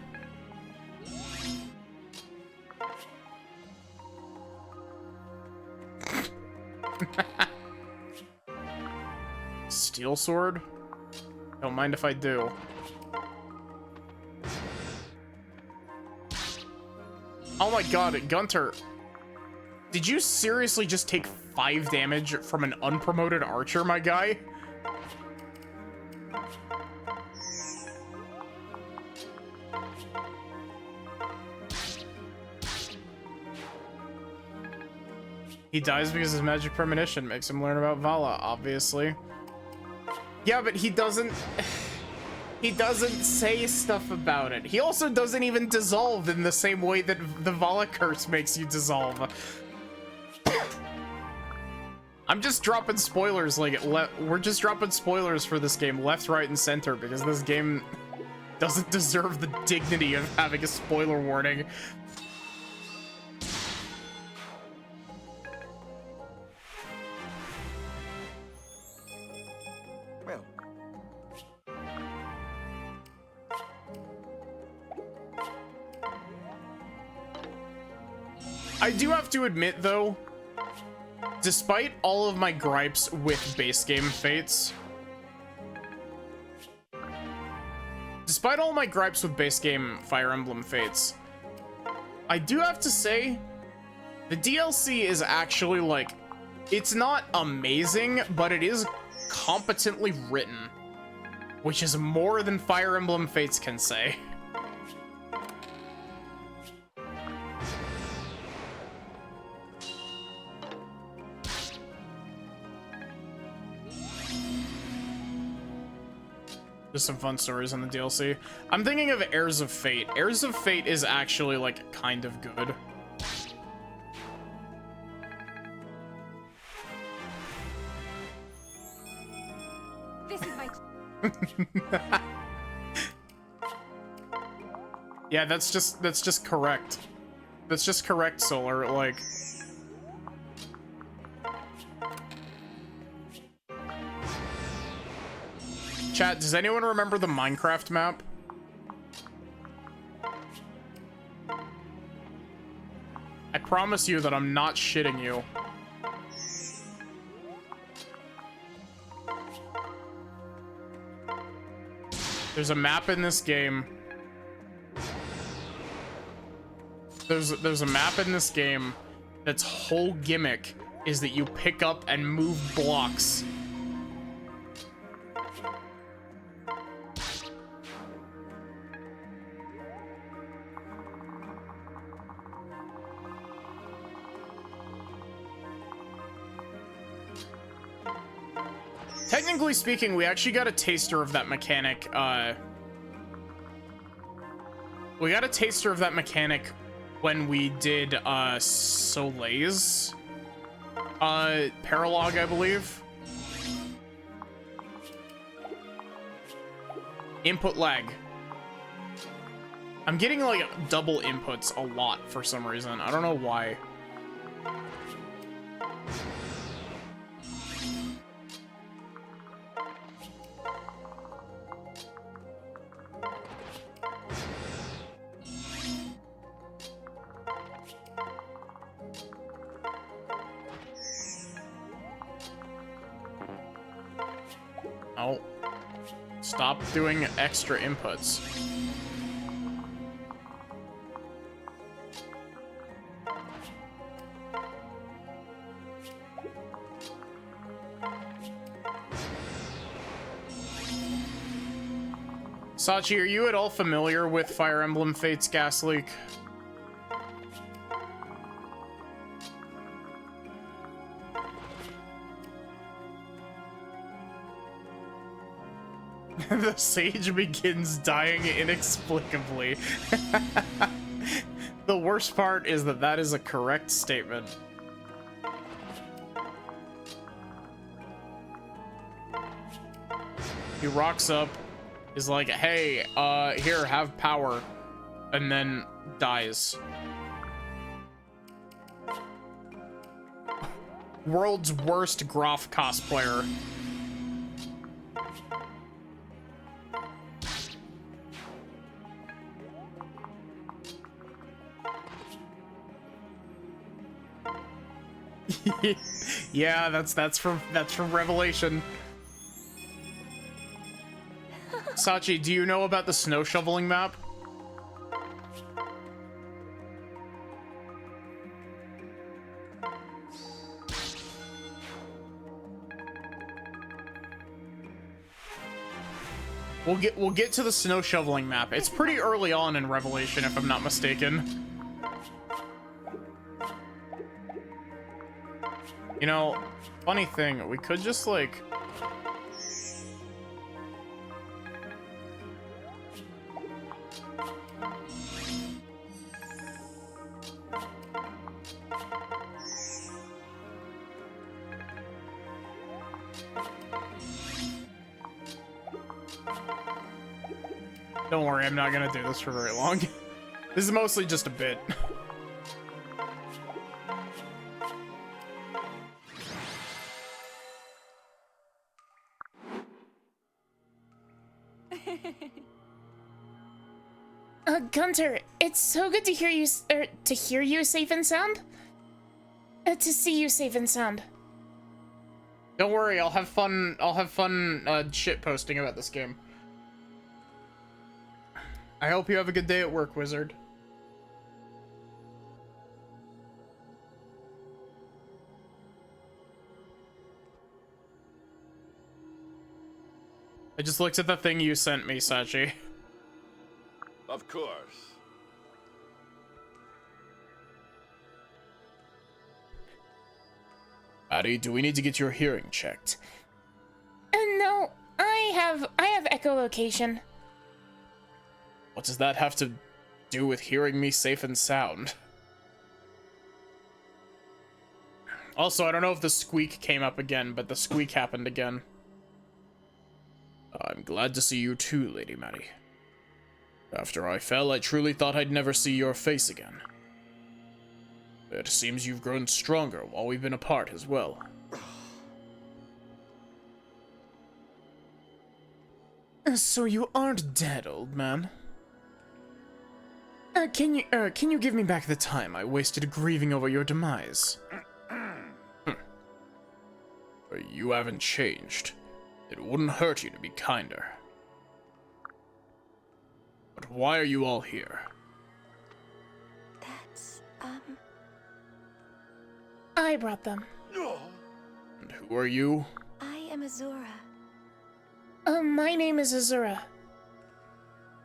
Steel sword? Don't mind if I do. Oh my god, Gunter. Did you seriously just take 5 damage from an unpromoted archer, my guy? He dies because his magic premonition makes him learn about Vala, obviously. Yeah, but he doesn't... He doesn't say stuff about it. He also doesn't even dissolve in the same way that the Vala curse makes you dissolve. I'm just dropping spoilers, like, we're just dropping spoilers for this game left, right, and center, because this game doesn't deserve the dignity of having a spoiler warning. Well, I do have to admit, though, despite all of my gripes with base game Fates, despite all my gripes with base game Fire Emblem Fates, I do have to say, the DLC is actually, like, it's not amazing, but it is competently written, which is more than Fire Emblem Fates can say. There's some fun stories in the DLC. I'm thinking of Heirs of Fate. Heirs of Fate is actually, like, kind of good. This is my... Yeah, that's just correct. That's just correct, Solar, like... Chat, does anyone remember the Minecraft map? I promise you that I'm not shitting you. There's a map in this game. There's a map in this game that's whole gimmick is that you pick up and move blocks. technically speaking, we actually got a taster of that mechanic. We got a taster of that mechanic when we did Soleil's paralog, I believe. Input lag. I'm getting like double inputs a lot for some reason. I don't know why. Oh. Stop doing extra inputs. Sachi, are you at all familiar with Fire Emblem Fate's gas leak? The sage begins dying inexplicably. The worst part is that that is a correct statement. He rocks up, is like, hey, here, have power, and then dies. World's worst Groff cosplayer. Yeah, that's from Revelation. Sachi, do you know about the snow shoveling map? We'll get to the snow shoveling map. It's pretty early on in Revelation, if I'm not mistaken. You know, funny thing, we could just like... Don't worry, I'm not gonna do this for very long. This is mostly just a bit. Gunter, it's so good to hear you, to hear you safe and sound. To see you safe and sound. Don't worry, I'll have fun shit posting about this game. I hope you have a good day at work, Wizard. I just looked at the thing you sent me, Sachi. Of course. Addie, do we need to get your hearing checked? No, I have echolocation. What does that have to do with hearing me safe and sound? Also, I don't know if the squeak came up again, but the squeak happened again. I'm glad to see you too, Lady Maddie. After I fell, I truly thought I'd never see your face again. It seems you've grown stronger while we've been apart as well. So you aren't dead, old man. Can you give me back the time I wasted grieving over your demise? You haven't changed. It wouldn't hurt you to be kinder. But why are you all here? That's, I brought them. And who are you? I am Azura. My name is Azura.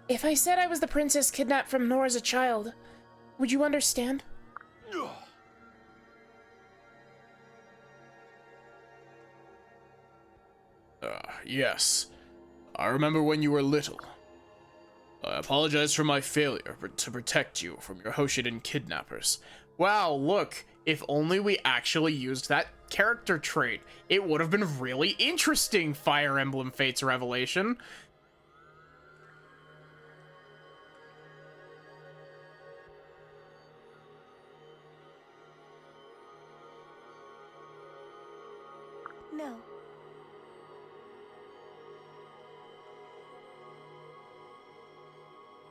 If I said I was the princess kidnapped from Nor as a child, would you understand? yes. I remember when you were little. I apologize for my failure to protect you from your Hoshiden kidnappers. Wow, look, if only we actually used that character trait, it would have been really interesting, Fire Emblem Fates Revelation. No.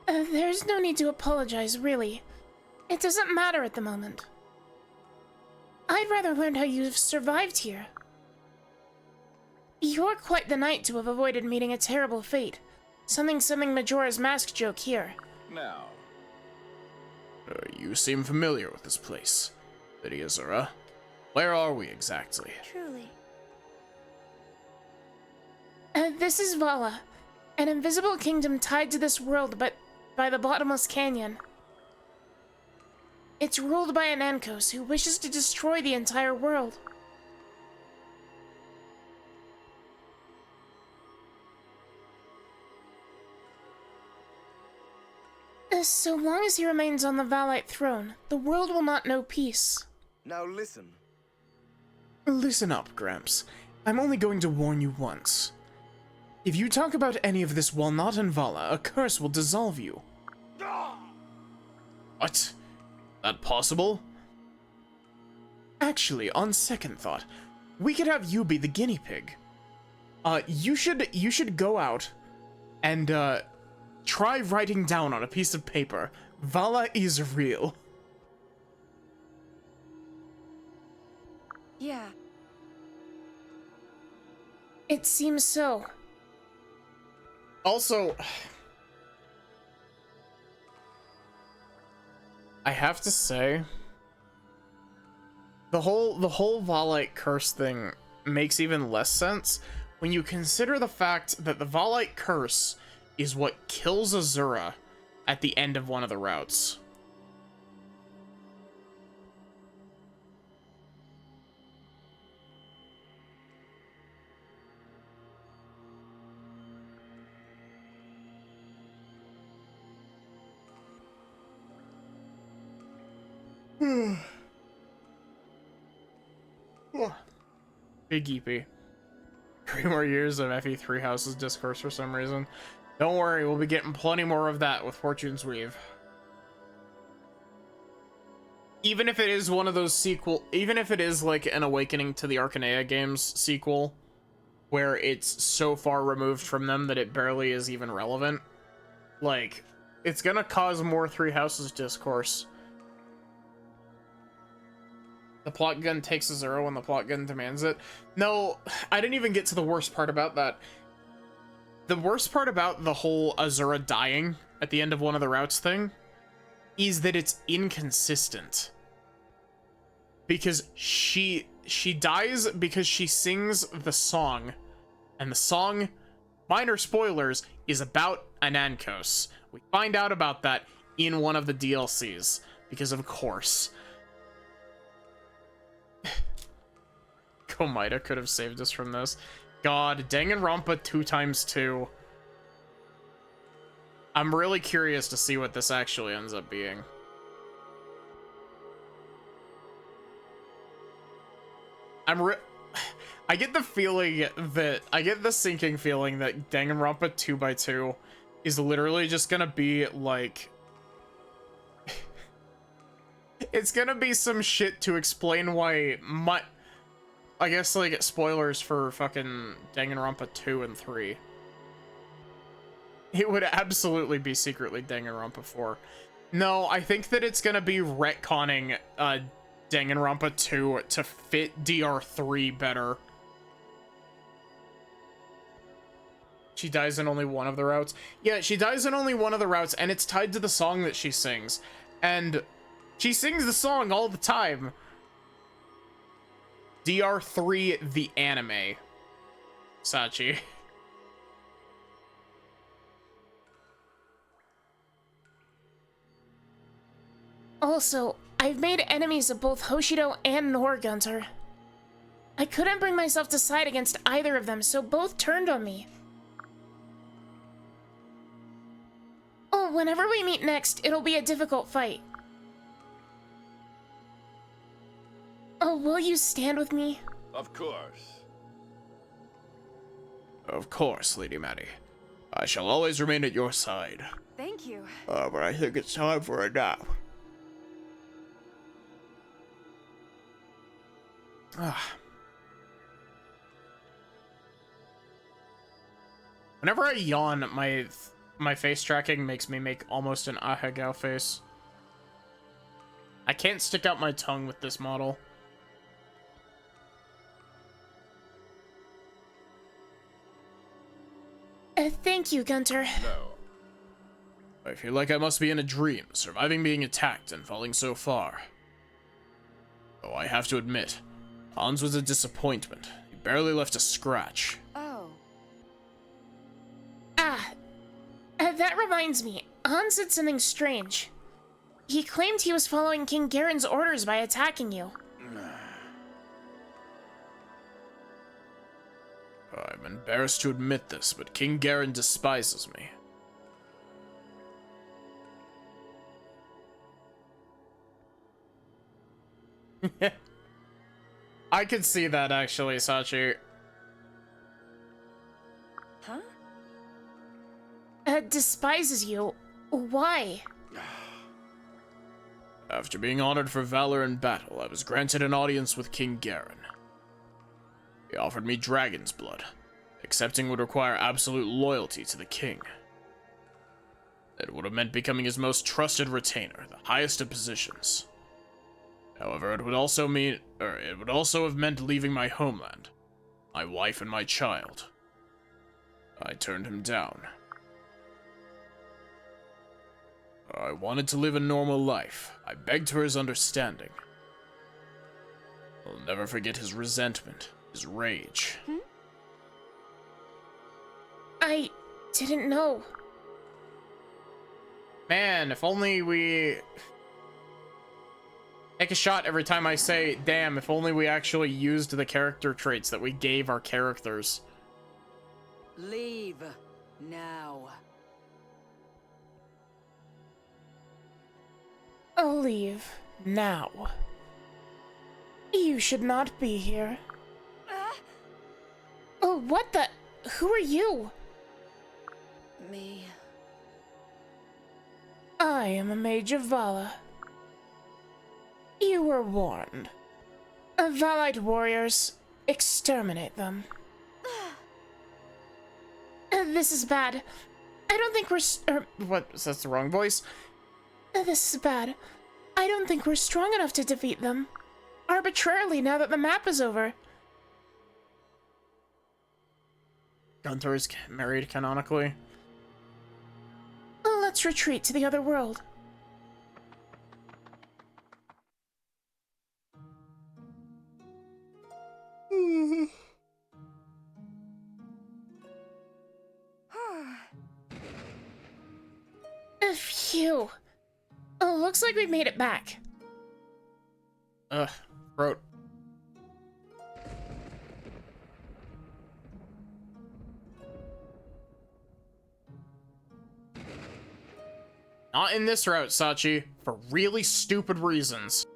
There's no need to apologize, really. It doesn't matter at the moment. I'd rather learn how you've survived here. You're quite the knight to have avoided meeting a terrible fate. Something Majora's Mask joke here. Now, You seem familiar with this place, Lady Azura. Where are we exactly? Truly. This is Vala, an invisible kingdom tied to this world, but by the bottomless canyon. It's ruled by an Ankos who wishes to destroy the entire world. So long as he remains on the Valite throne, the world will not know peace. Now listen. Listen up, Gramps. I'm only going to warn you once. If you talk about any of this while not in Vala, a curse will dissolve you. What? That possible? Actually, on second thought, we could have you be the guinea pig. You should go out and try writing down on a piece of paper, Vala is real. Yeah. It seems so. Also, I have to say, the whole Valite curse thing makes even less sense when you consider the fact that the Valite curse is what kills Azura at the end of one of the routes. Big EP. 3 more years of FE3 House's discourse for some reason. Don't worry, we'll be getting plenty more of that with Fortune's Weave. Even if it is one of those even if it is like an Awakening to the Arcanea games sequel, where it's so far removed from them that it barely is even relevant, like, it's gonna cause more Three Houses discourse. The plot gun takes a 0 when the plot gun demands it. No, I didn't even get to the worst part about that. The worst part about the whole Azura dying at the end of one of the routes thing is that it's inconsistent. Because she dies because she sings the song. And the song, minor spoilers, is about an Ankos. We find out about that in one of the DLCs. Because of course. Komida could have saved us from this. God, Danganronpa 2x2. I'm really curious to see what this actually ends up being. I get the feeling that, I get the sinking feeling that Danganronpa 2x2 is literally just gonna be like, it's gonna be some shit to explain why I guess, like, spoilers for fucking Danganronpa 2 and 3. It would absolutely be secretly Danganronpa 4. No, I think that it's gonna be retconning Danganronpa 2 to fit DR3 better. She dies in only one of the routes. Yeah, she dies in only one of the routes, and it's tied to the song that she sings. And she sings the song all the time. DR3, the anime. Sachi. Also, I've made enemies of both Hoshido and Norgunter. I couldn't bring myself to side against either of them, so both turned on me. Oh, whenever we meet next, it'll be a difficult fight. Oh, will you stand with me? Of course. Of course, Lady Maddie. I shall always remain at your side. Thank you. But I think it's time for a nap. Whenever I yawn, my face tracking makes me make almost an ahegao face. I can't stick out my tongue with this model. Thank you, Gunter. No. I feel like I must be in a dream, surviving being attacked and falling so far. Though I have to admit, Hans was a disappointment. He barely left a scratch. Oh. That reminds me. Hans said something strange. He claimed he was following King Garen's orders by attacking you. I'm embarrassed to admit this, but King Garen despises me. I could see that actually, Sachi. Huh? Despises you? Why? After being honored for valor in battle, I was granted an audience with King Garen. He offered me dragon's blood. Accepting would require absolute loyalty to the king. It would have meant becoming his most trusted retainer, the highest of positions. However, it would also have meant leaving my homeland, my wife and my child. I turned him down. I wanted to live a normal life. I begged for his understanding. I'll never forget his resentment, his rage. I didn't know. Man, if only we... Take a shot every time I say, damn, if only we actually used the character traits that we gave our characters. Leave now. I'll leave now. You should not be here. Oh, what the? Who are you? Me. I am a mage of Vala. You were warned. Valite warriors, exterminate them. This is bad. I don't think we're What? That's the wrong voice. This is bad. I don't think we're strong enough to defeat them. Arbitrarily, now that the map is over. Gunter is married canonically. Let's retreat to the other world. Phew. Oh, looks like we've made it back. Throat. Not in this route, Sachi, for really stupid reasons.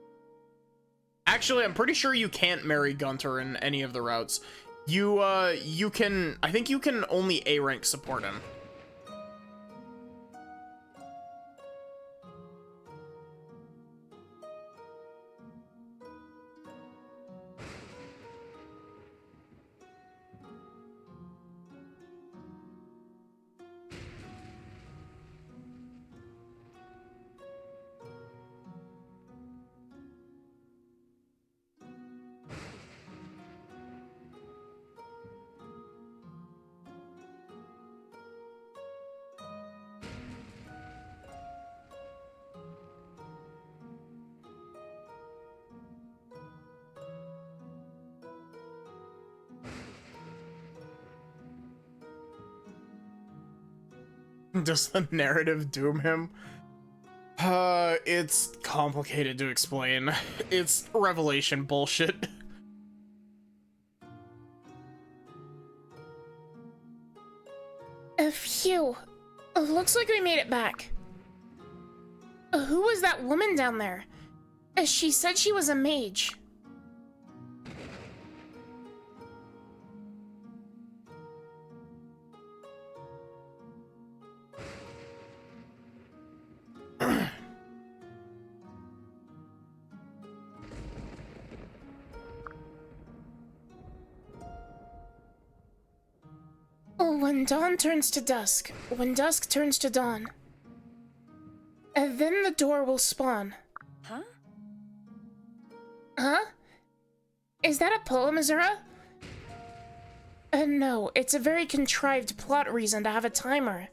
Actually, I'm pretty sure you can't marry Gunter in any of the routes. You can... I think you can only A rank support him. Does the narrative doom him? It's complicated to explain. It's revelation bullshit. Phew. Looks like we made it back. Who was that woman down there? She said she was a mage. When dawn turns to dusk, when dusk turns to dawn, and then the door will spawn. Huh? Huh? Is that a poem, Azura? No, it's a very contrived plot reason to have a timer.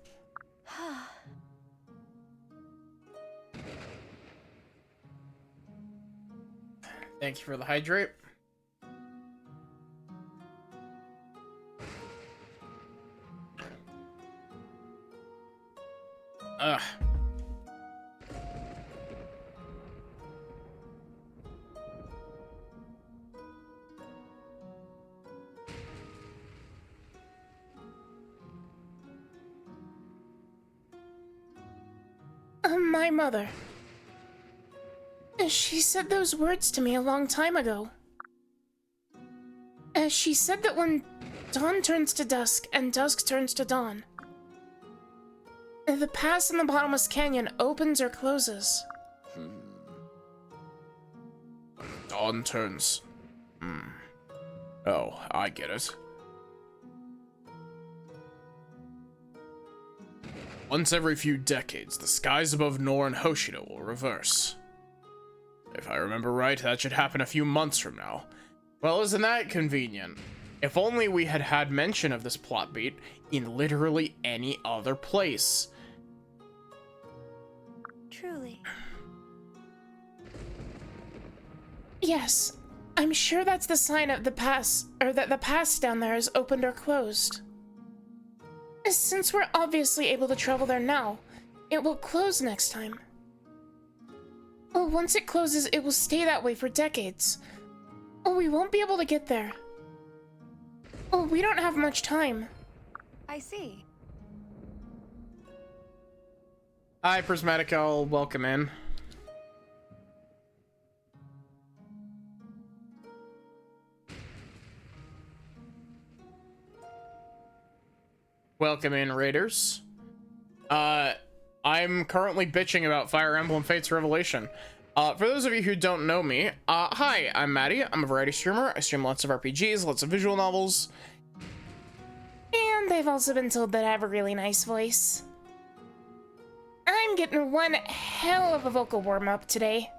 Thank you for the hydrate. Ugh. My mother. She said those words to me a long time ago. She said that when dawn turns to dusk and dusk turns to dawn, the pass in the bottomless canyon opens or closes. Dawn turns. Oh, I get it. Once every few decades, the skies above Nor and Hoshino will reverse. If I remember right, that should happen a few months from now. Well, isn't that convenient? If only we had had mention of this plot beat in literally any other place. Truly. Yes, I'm sure that's the sign of the pass, or that the pass down there is opened or closed. Since we're obviously able to travel there now, it will close next time. Well, once it closes, it will stay that way for decades. We won't be able to get there. We don't have much time. I see. Hi, Prismatica, welcome in. Welcome in, Raiders. I'm currently bitching about Fire Emblem Fates Revelation. For those of you who don't know me, hi, I'm Maddie. I'm a variety streamer. I stream lots of RPGs, lots of visual novels. And I've also been told that I have a really nice voice. I'm getting one hell of a vocal warm-up today.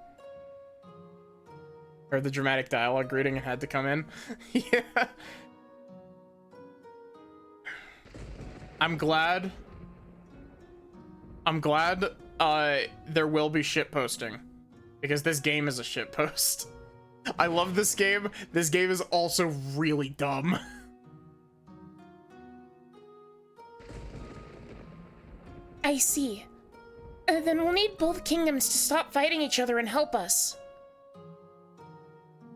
Heard the dramatic dialogue greeting and had to come in. Yeah. I'm glad there will be shit posting, because this game is a shit post. I love this game. This game is also really dumb. I see. Then we'll need both kingdoms to stop fighting each other and help us.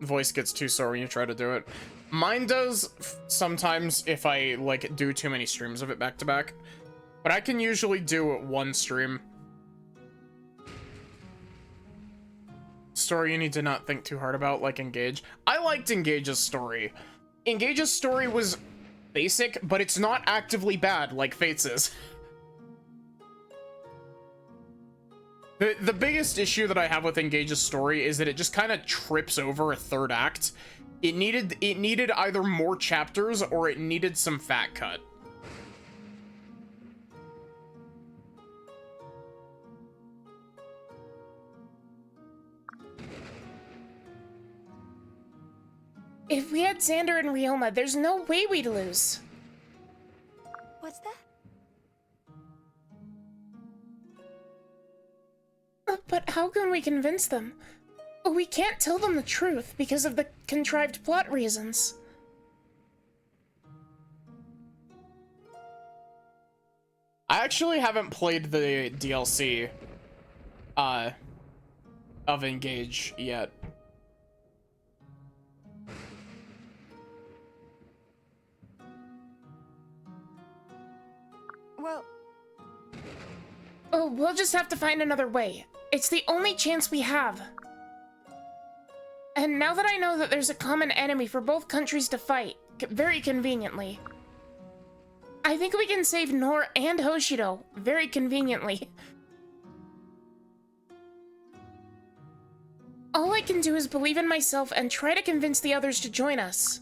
Voice gets too sore when you try to do it. Mine does sometimes if I like do too many streams of it back to back, but I can usually do one stream. Story you need to not think too hard about, like Engage. I liked Engage's story. Engage's story was basic, but it's not actively bad like Fates is. The biggest issue that I have with Engage's story is that it just kind of trips over a third act. It needed either more chapters or it needed some fat cut. If we had Xander and Ryoma, there's no way we'd lose. What's that? But how can we convince them? We can't tell them the truth because of the contrived plot reasons. I actually haven't played the DLC of Engage yet. Well, Oh, we'll just have to find another way. It's the only chance we have. And now that I know that there's a common enemy for both countries to fight, very conveniently, I think we can save Nor and Hoshido, very conveniently. All I can do is believe in myself and try to convince the others to join us.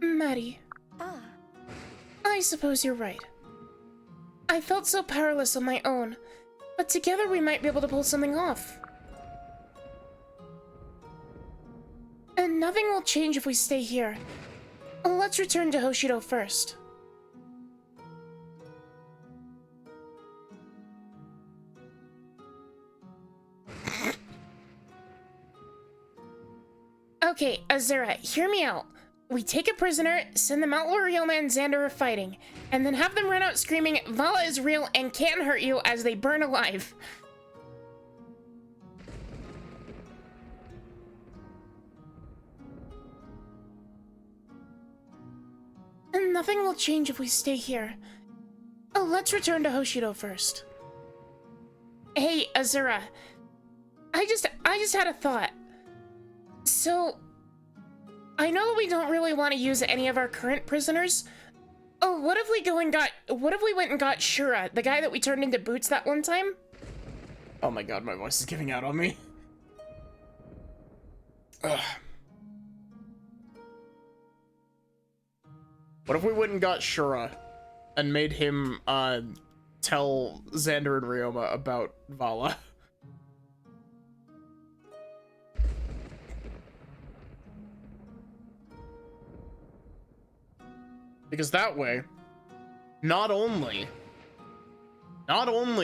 Maddie, ah, I suppose you're right. I felt so powerless on my own, but together we might be able to pull something off. And nothing will change if we stay here. Let's return to Hoshido first. Okay, Azura, hear me out. We take a prisoner, send them out while Ryoma and Xander are fighting, and then have them run out screaming, Vala is real and can't hurt you as they burn alive. And nothing will change if we stay here. Oh, let's return to Hoshido first. Hey, Azura. I just had a thought. So, I know that we don't really want to use any of our current prisoners. Oh, what if we went and got Shura, the guy that we turned into Boots that one time? Oh my god, my voice is giving out on me. Ugh. What if we went and got Shura and made him tell Xander and Ryoma about Vala? Because that way, not only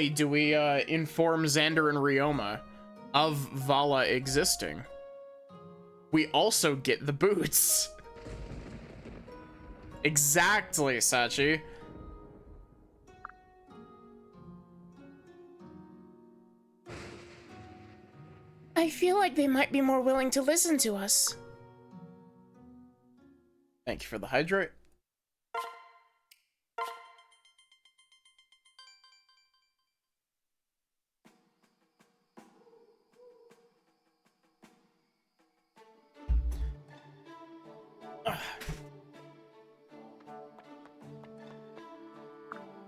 do we inform Xander and Ryoma of Vala existing, we also get the boots. Exactly, Sachi. I feel like they might be more willing to listen to us. Thank you for the hydrate.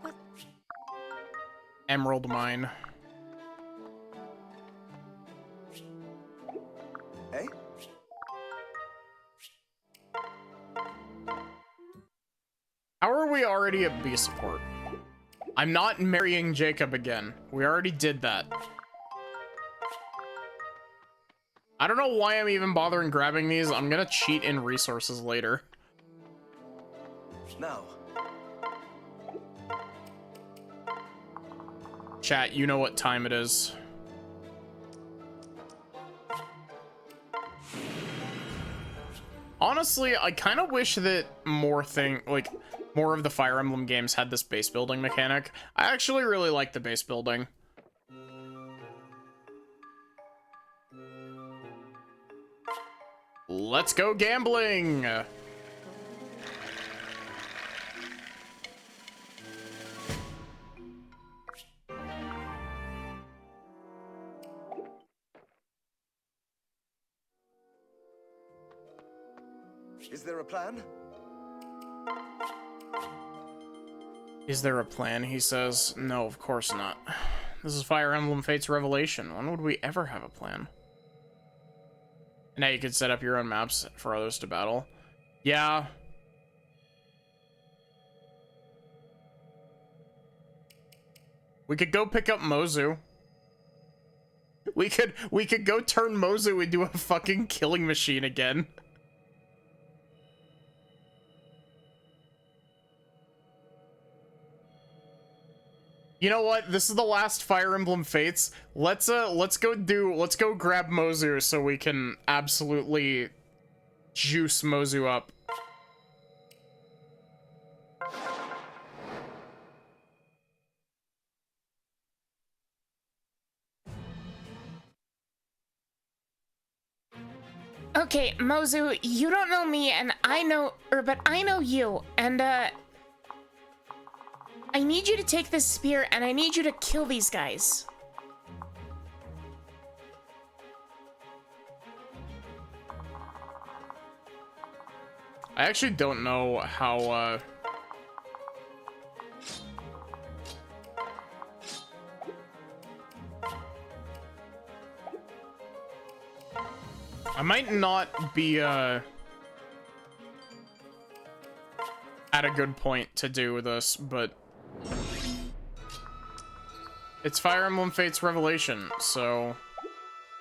what? Emerald mine. Eh? How are we already at B support? I'm not marrying Jacob again. We already did that. I don't know why I'm even bothering grabbing these. I'm gonna cheat in resources later. Now. Chat, you know what time it is. Honestly, I kind of wish that more of the Fire Emblem games had this base building mechanic. I actually really like the base building. Let's go gambling! Is there a plan? Is there a plan? He says. No, of course not. This is Fire Emblem Fates Revelation. When would we ever have a plan? Now you could set up your own maps for others to battle. Yeah. We could go pick up Mozu. We could go turn Mozu into a fucking killing machine again. You know what? This is the last Fire Emblem Fates. Let's go grab Mozu so we can absolutely juice Mozu up. Okay, Mozu, you don't know me, and but I know you, and, I need you to take this spear and I need you to kill these guys. I actually don't know how, I might not be, at a good point to do this, but it's Fire Emblem Fates Revelation, so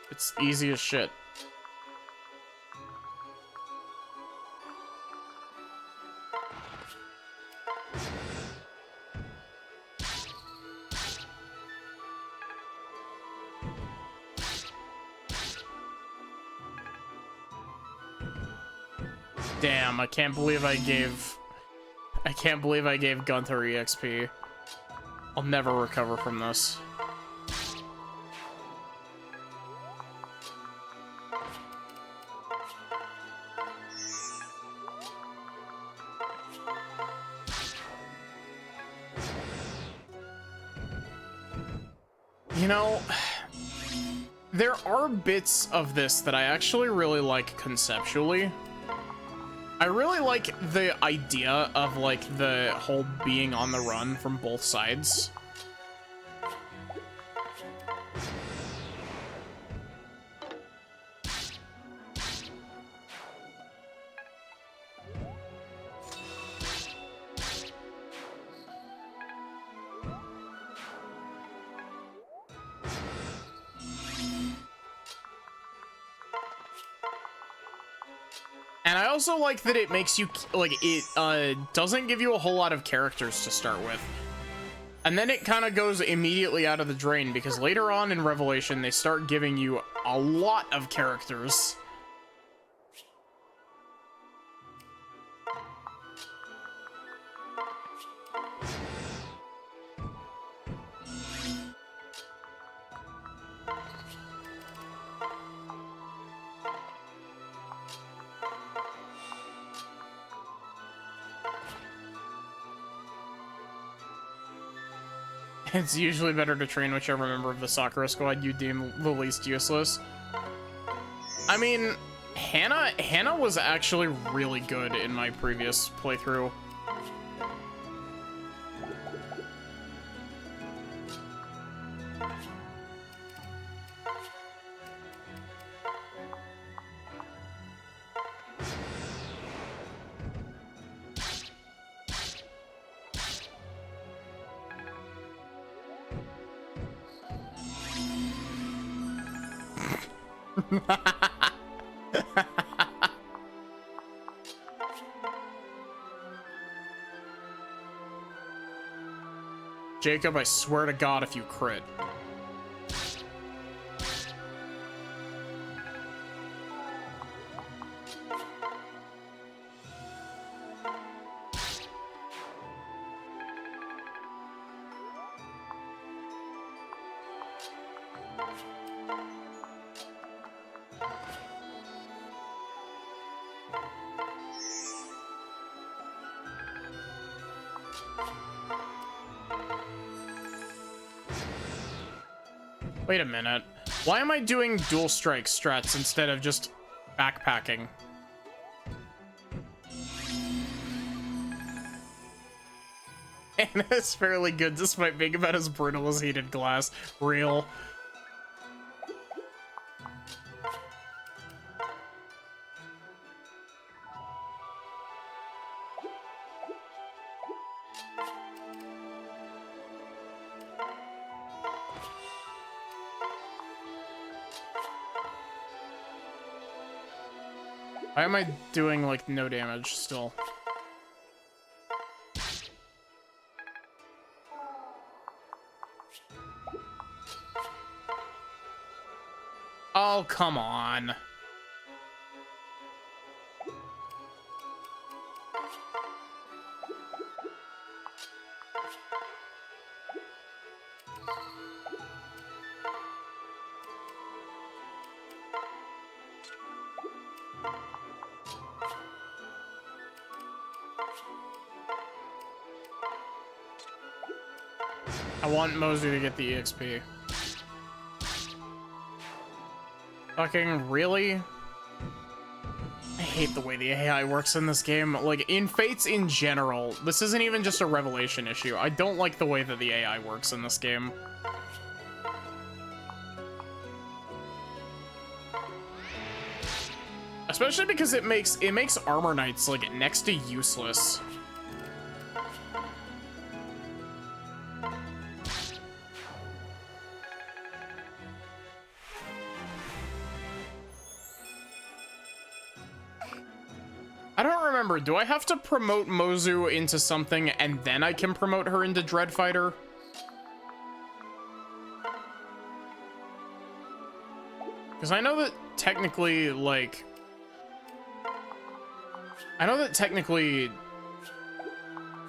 it's easy as shit. Damn, I can't believe I gave Gunther EXP. I'll never recover from this. You know, there are bits of this that I actually really like conceptually. I really like the idea of, like, the whole being on the run from both sides. And I also like that it makes you, like, it doesn't give you a whole lot of characters to start with. And then it kind of goes immediately out of the drain, because later on in Revelation, they start giving you a lot of characters. It's usually better to train whichever member of the Sakura squad you deem the least useless. I mean, Hannah was actually really good in my previous playthrough. Jacob, I swear to God if you crit. Wait a minute. Why am I doing dual strike strats instead of just backpacking? Anna's fairly good despite being about as brutal as heated glass. Real. Why am I doing, like, no damage still? Oh, come on. I want Mozu to get the EXP. Fucking really? I hate the way the AI works in this game. Like, in Fates in general, this isn't even just a Revelation issue. I don't like the way that the AI works in this game. Especially because it makes Armor Knights, like, next to useless. I don't remember. Do I have to promote Mozu into something and then I can promote her into Dreadfighter? Because I know that technically, like...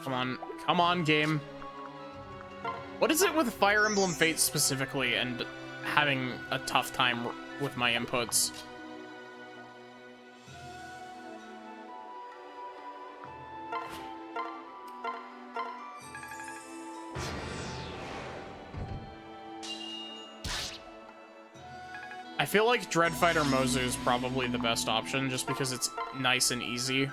Come on, game. What is it with Fire Emblem Fates specifically and having a tough time with my inputs? I feel like Dreadfighter Mozu is probably the best option just because it's nice and easy.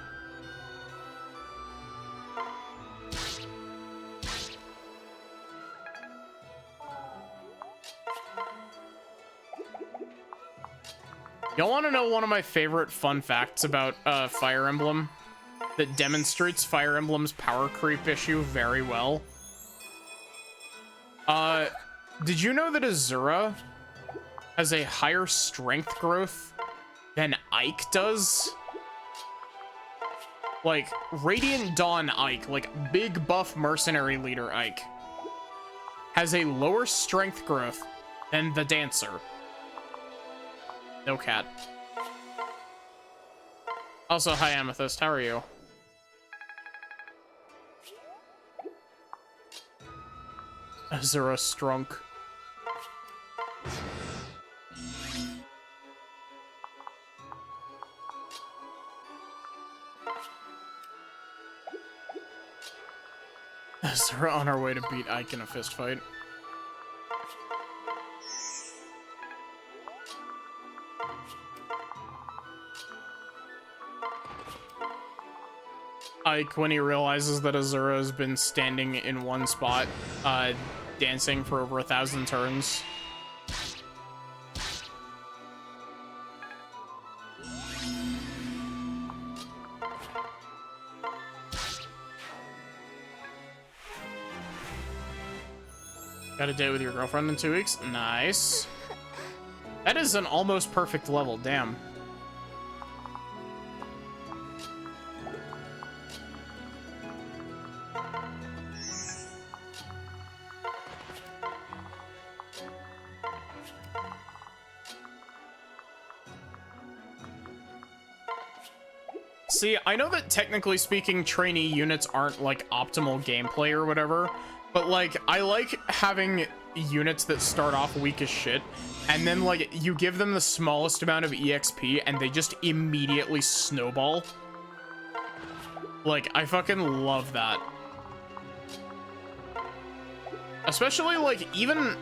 Y'all want to know one of my favorite fun facts about Fire Emblem that demonstrates Fire Emblem's power creep issue very well? Did you know that Azura has a higher strength growth than Ike does? Like, Radiant Dawn Ike, like big buff mercenary leader Ike, has a lower strength growth than the Dancer. No cat. Also, hi Amethyst, how are you? Azura Strunk. Azura on our way to beat Ike in a fist fight. Ike, when he realizes that Azura has been standing in one spot, dancing for over 1,000 turns. Got a date with your girlfriend in 2 weeks? Nice. That is an almost perfect level, damn. See, I know that technically speaking, trainee units aren't like optimal gameplay or whatever, but like, I like having units that start off weak as shit, and then like, you give them the smallest amount of EXP and they just immediately snowball. Like, I fucking love that. Especially like, even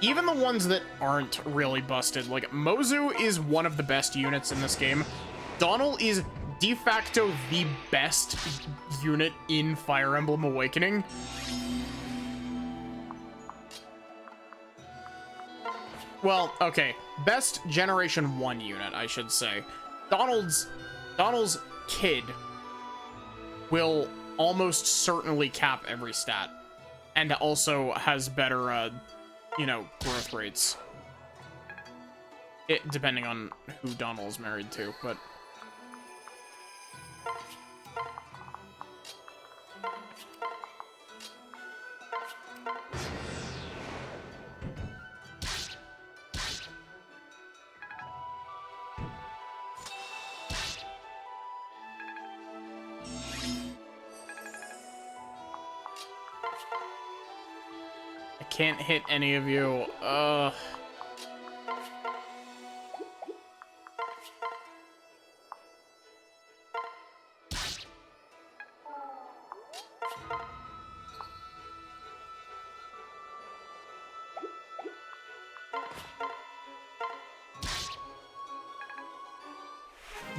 the ones that aren't really busted. Like, Mozu is one of the best units in this game. Donald is de facto the best unit in Fire Emblem Awakening. Well, okay, best Generation 1 unit, I should say. Donald's kid will almost certainly cap every stat, and also has better, you know, growth rates. Depending on who Donald's married to, but... Can't hit any of you.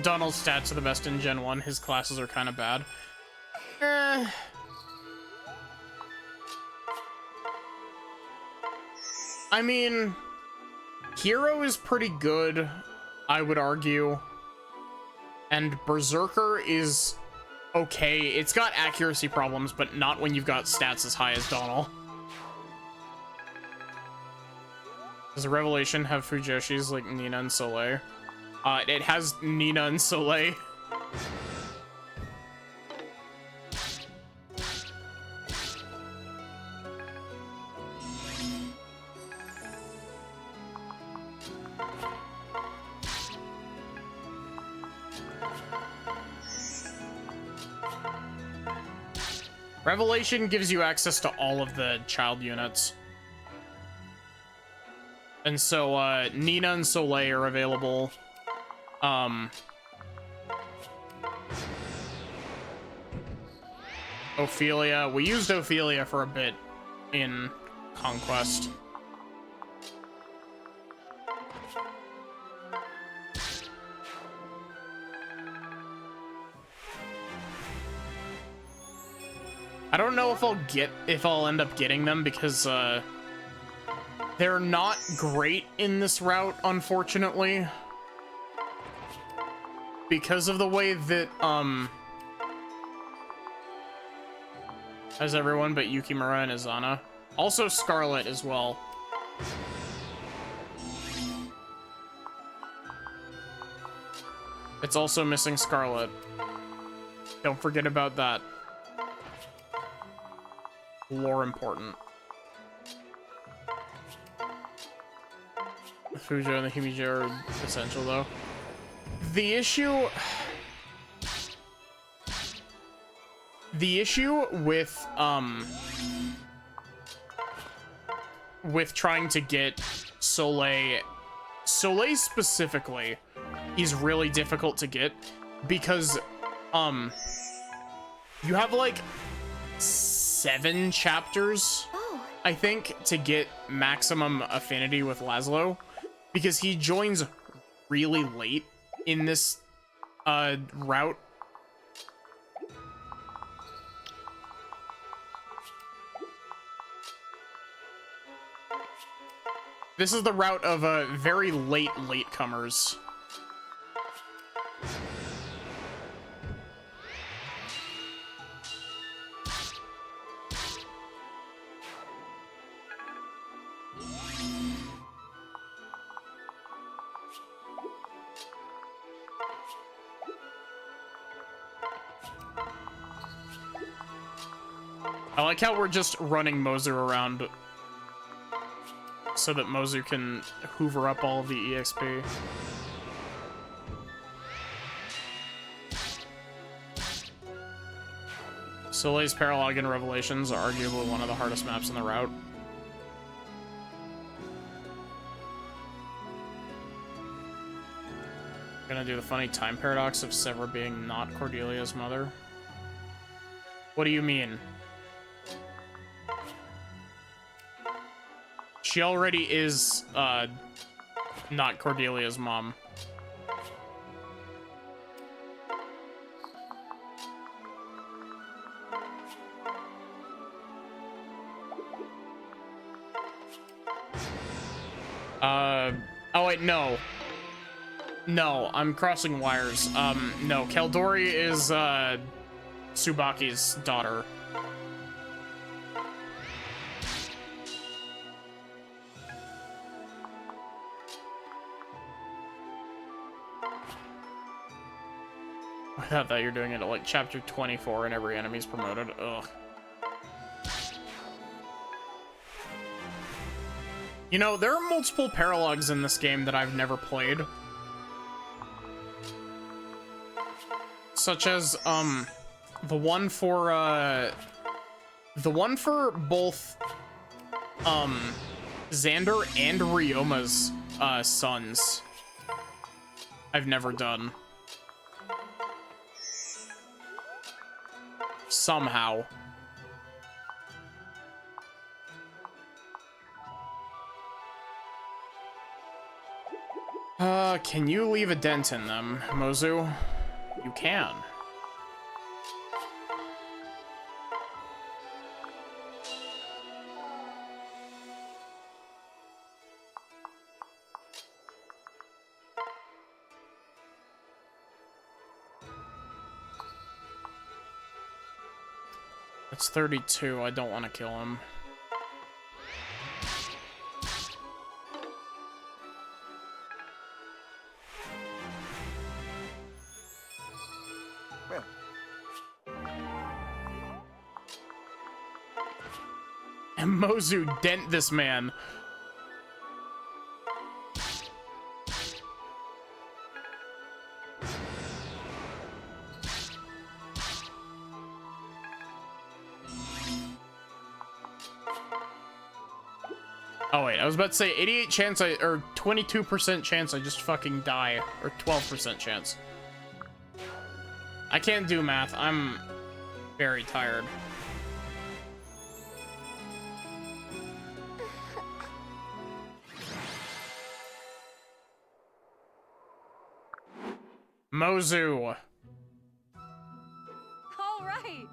Donald's stats are the best in Gen 1. His classes are kind of bad. I mean, Hero is pretty good, I would argue. And Berserker is okay. It's got accuracy problems, but not when you've got stats as high as Donald. Does the Revelation have Fujoshis like Nina and Soleil? It has Nina and Soleil. Revelation gives you access to all of the child units. And so, Nina and Soleil are available. Ophelia. We used Ophelia for a bit in Conquest. I don't know if I'll end up getting them because they're not great in this route, unfortunately. Because of the way that has everyone but Yukimura and Izana. Also Scarlet as well. It's also missing Scarlet. Don't forget about that. Lore important. The Fujo and the Himija are essential though. The issue with trying to get Soleil specifically is really difficult to get because you have like 7 chapters, I think, to get maximum affinity with Laszlo, because he joins really late in this route. This is the route of very latecomers. I like how we're just running Mozu around so that Mozu can hoover up all of the EXP. Soleil's Paralog and Revelations are arguably one of the hardest maps in the route. Gonna do the funny time paradox of Sever being not Cordelia's mother. What do you mean? She already is, not Cordelia's mom. Oh wait, no. No, I'm crossing wires. No, Keldori is, Tsubaki's daughter. I thought you're doing it at like chapter 24 and every enemy's promoted. Ugh. You know, there are multiple paralogs in this game that I've never played. Such as, the one for both, Xander and Ryoma's, sons. I've never done. Somehow. Can you leave a dent in them, Mozu? You can. It's 32. I don't want to kill him. Well, And Mozu dent this man. Oh wait, I was about to say 88 chance or 22% chance I just fucking die, or 12% chance. I can't do math. I'm very tired. Mozu. All right.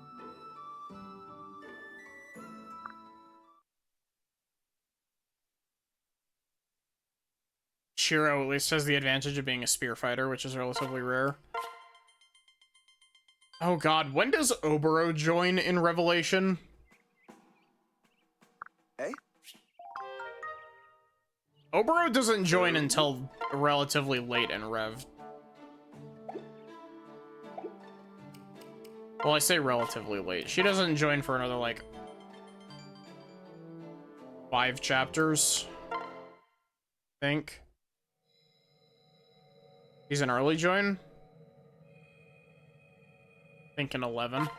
Shiro at least has the advantage of being a spear fighter, which is relatively rare. Oh god, when does Oboro join in Revelation? eh? Oboro doesn't join until relatively late in Rev. Well, I say relatively late. She doesn't join for another, like, 5 chapters, I think. He's an early join? I think in 11.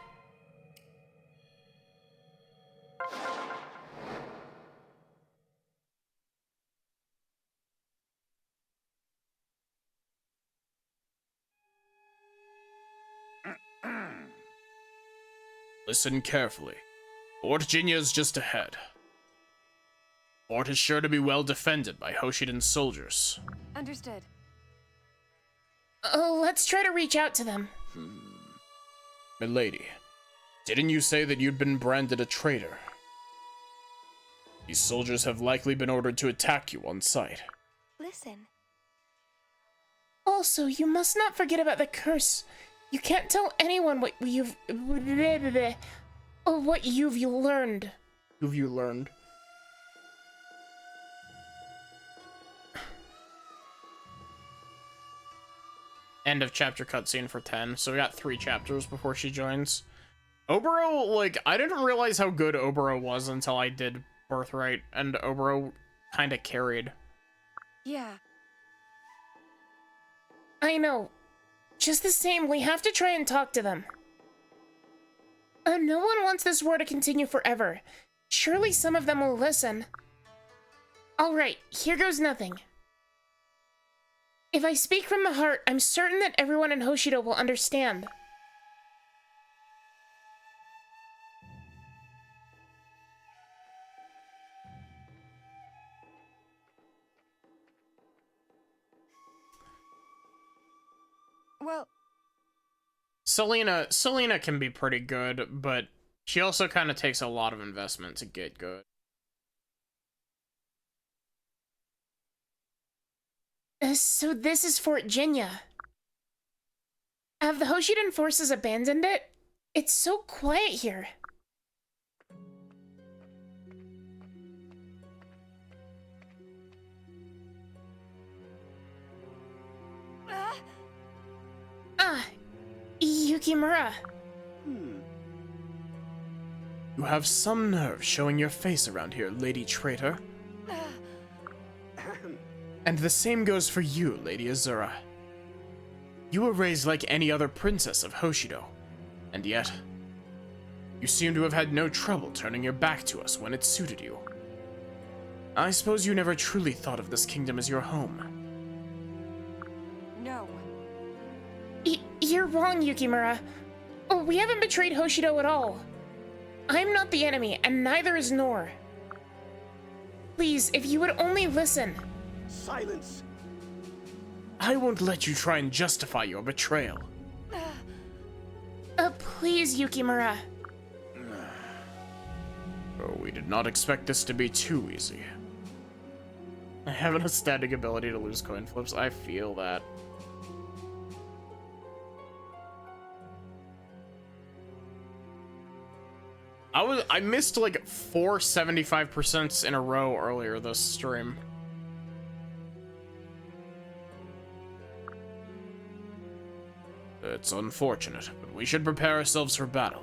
Listen carefully. Fort Jinya's just ahead. Fort is sure to be well defended by Hoshidan's soldiers. Understood. Oh, let's try to reach out to them. Milady, didn't you say that you'd been branded a traitor? These soldiers have likely been ordered to attack you on sight. Listen. Also, you must not forget about the curse. You can't tell anyone what you've learned. Who've you learned? End of chapter cutscene for 10, so we got 3 chapters before she joins. Oboro, like, I didn't realize how good Oboro was until I did Birthright, and Oboro kind of carried. Yeah. I know. Just the same, we have to try and talk to them. No one wants this war to continue forever. Surely some of them will listen. Alright, here goes nothing. If I speak from the heart, I'm certain that everyone in Hoshido will understand. Well, Selena can be pretty good, but she also kind of takes a lot of investment to get good. So this is Fort Jinya. Have the Hoshidan forces abandoned it? It's so quiet here. Yukimura. You have some nerve showing your face around here, Lady Traitor. And the same goes for you, Lady Azura. You were raised like any other princess of Hoshido, and yet, you seem to have had no trouble turning your back to us when it suited you. I suppose you never truly thought of this kingdom as your home. no. You're wrong, Yukimura. Oh, we haven't betrayed Hoshido at all. I'm not the enemy, and neither is Nor. Please, if you would only listen. Silence! I won't let you try and justify your betrayal. Please, Yukimura. Oh, we did not expect this to be too easy. I have an aesthetic ability to lose coin flips. I feel that. I missed like 4 75% in a row earlier this stream. It's unfortunate, but we should prepare ourselves for battle.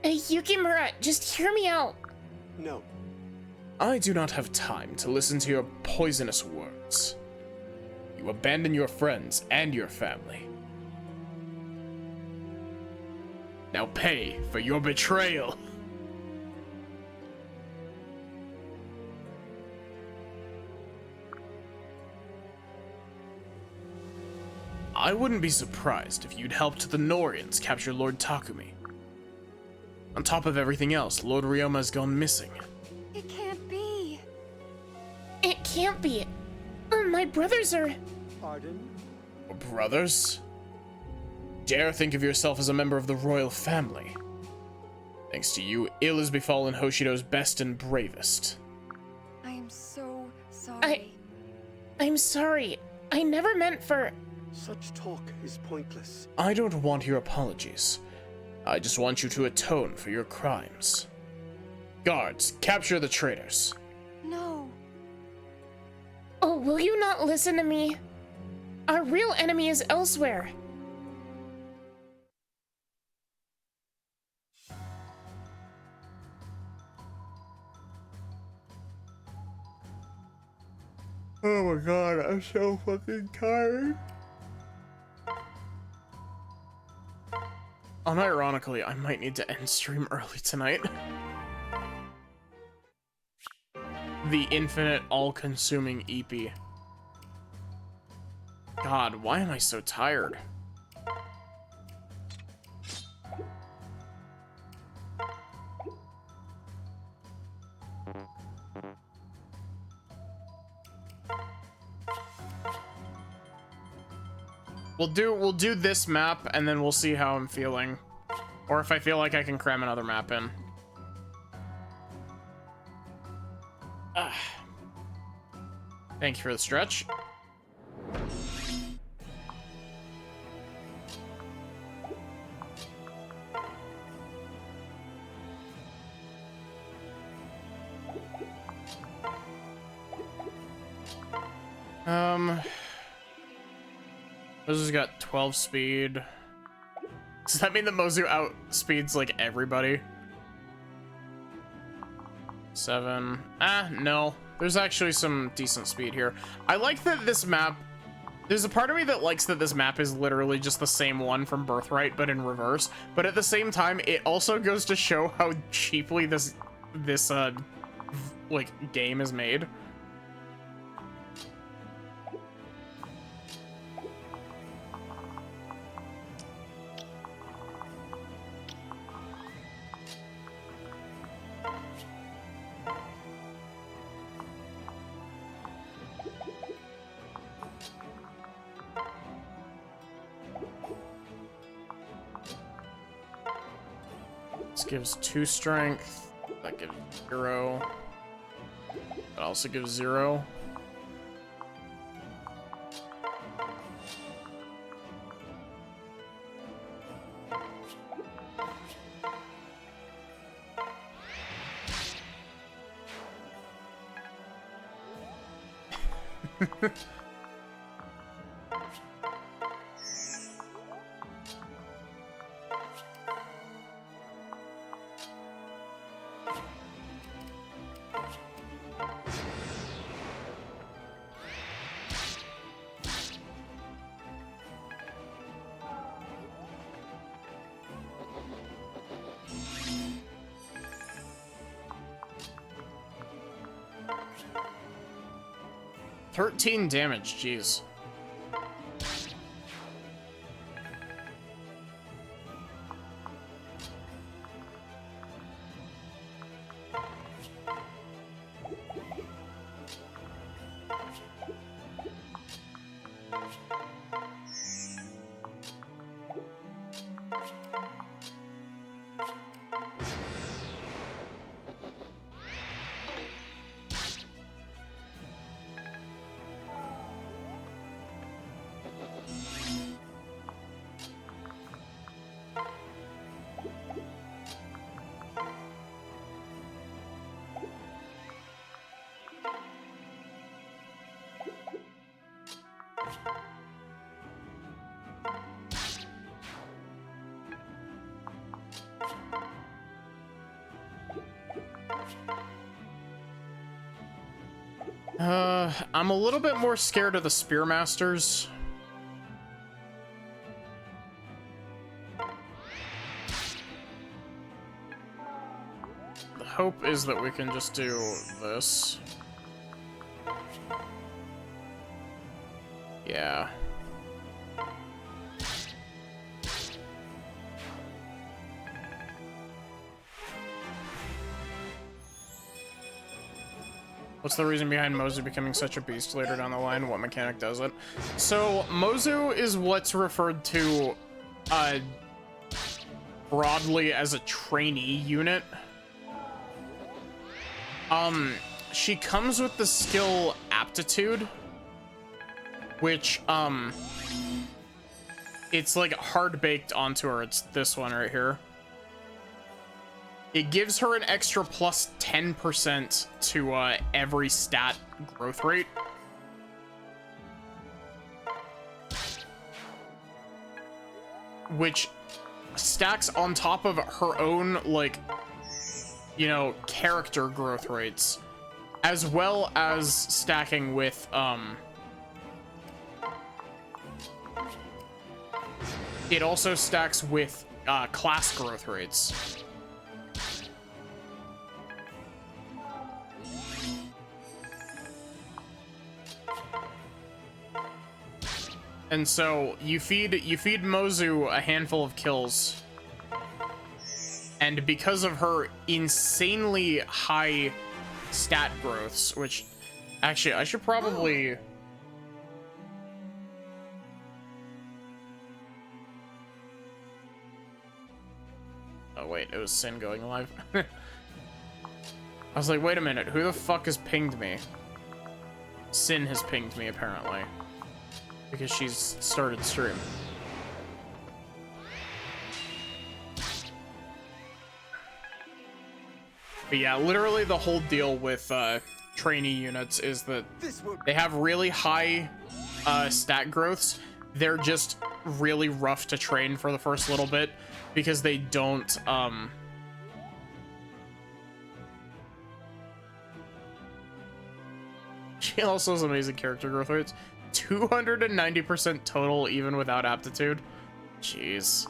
Yukimura, just hear me out. No. I do not have time to listen to your poisonous words. You abandon your friends and your family. Now pay for your betrayal. I wouldn't be surprised if you'd helped the Norians capture Lord Takumi. On top of everything else, Lord Ryoma has gone missing. It can't be. It can't be. My brothers are... Pardon? Your brothers? Dare think of yourself as a member of the royal family. Thanks to you, ill has befallen Hoshido's best and bravest. I am so sorry. I'm sorry. I never meant for... Such talk is pointless. I don't want your apologies. I just want you to atone for your crimes. Guards, capture the traitors. No. Oh, will you not listen to me? Our real enemy is elsewhere. Oh my god, I'm so fucking tired. Unironically, I might need to end stream early tonight. The infinite, all-consuming EP. God, why am I so tired? We'll do this map and then we'll see how I'm feeling. Or if I feel like I can cram another map in. Thank you for the stretch. This has got 12 speed. Does that mean that Mozu outspeeds like everybody? 7. No. There's actually some decent speed here. I like that this map... There's a part of me that likes that this map is literally just the same one from Birthright, but in reverse. But at the same time, it also goes to show how cheaply this like, game is made. This gives 2 strength. That gives 0. That also gives 0. $13 damage, jeez. I'm a little bit more scared of the Spearmasters. The hope is that we can just do this. Yeah. What's the reason behind Mozu becoming such a beast later down the line? What mechanic does it? So, Mozu is what's referred to broadly as a trainee unit. She comes with the skill Aptitude, which, it's like hard-baked onto her. It's this one right here. It gives her an extra plus 10% to every stat growth rate. Which stacks on top of her own, like, you know, character growth rates. As well as stacking with, it also stacks with class growth rates. And so you feed Mozu a handful of kills, and because of her insanely high stat growths, which actually I should probably oh wait, it was Sin going live. I was like, wait a minute, who the fuck has pinged me? Sin has pinged me apparently, because she's started stream. But yeah, literally the whole deal with trainee units is that they have really high stat growths. They're just really rough to train for the first little bit because they don't she also has amazing character growth rates. 290% total even without aptitude. Jeez.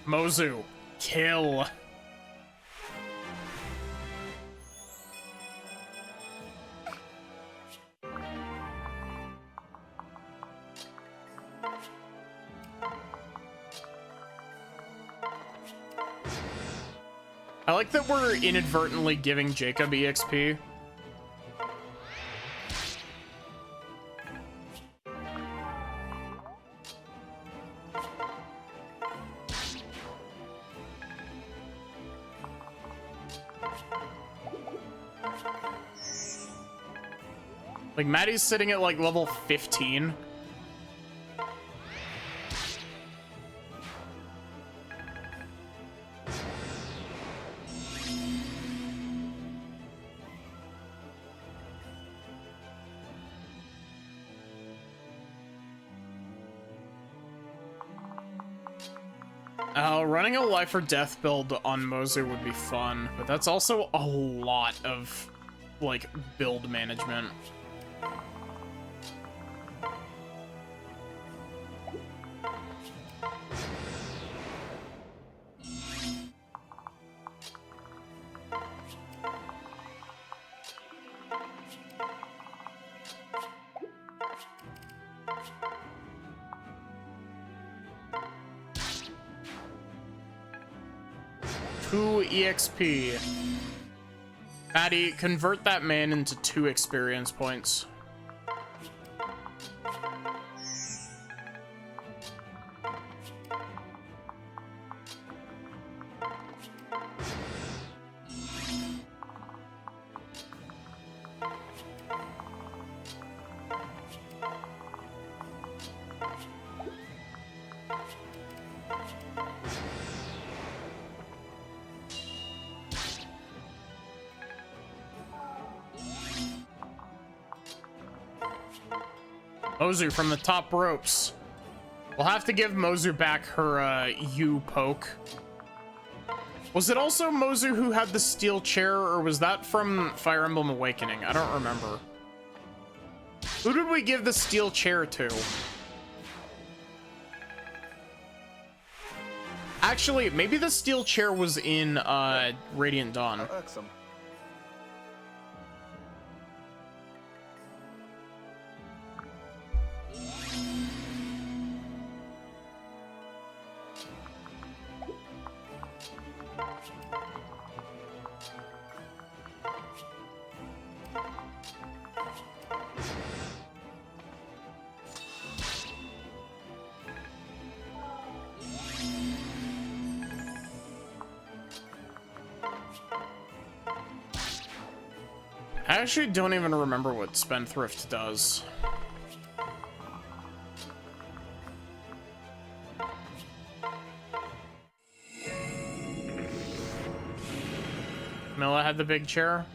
Mozu, kill. I like that we're inadvertently giving Jacob EXP. Like, Maddie's sitting at, like, level 15. Running a life or death build on Mozu would be fun, but that's also a lot of, like, build management. Two EXP. Maddie, convert that man into 2 experience points. Mozu from the top ropes. We'll have to give Mozu back her U poke. Was it also Mozu who had the steel chair, or was that from Fire Emblem Awakening? I don't remember. Who did we give the steel chair to? Actually, maybe the steel chair was in Radiant Dawn. I actually don't even remember what Spendthrift does. Camilla had the big chair.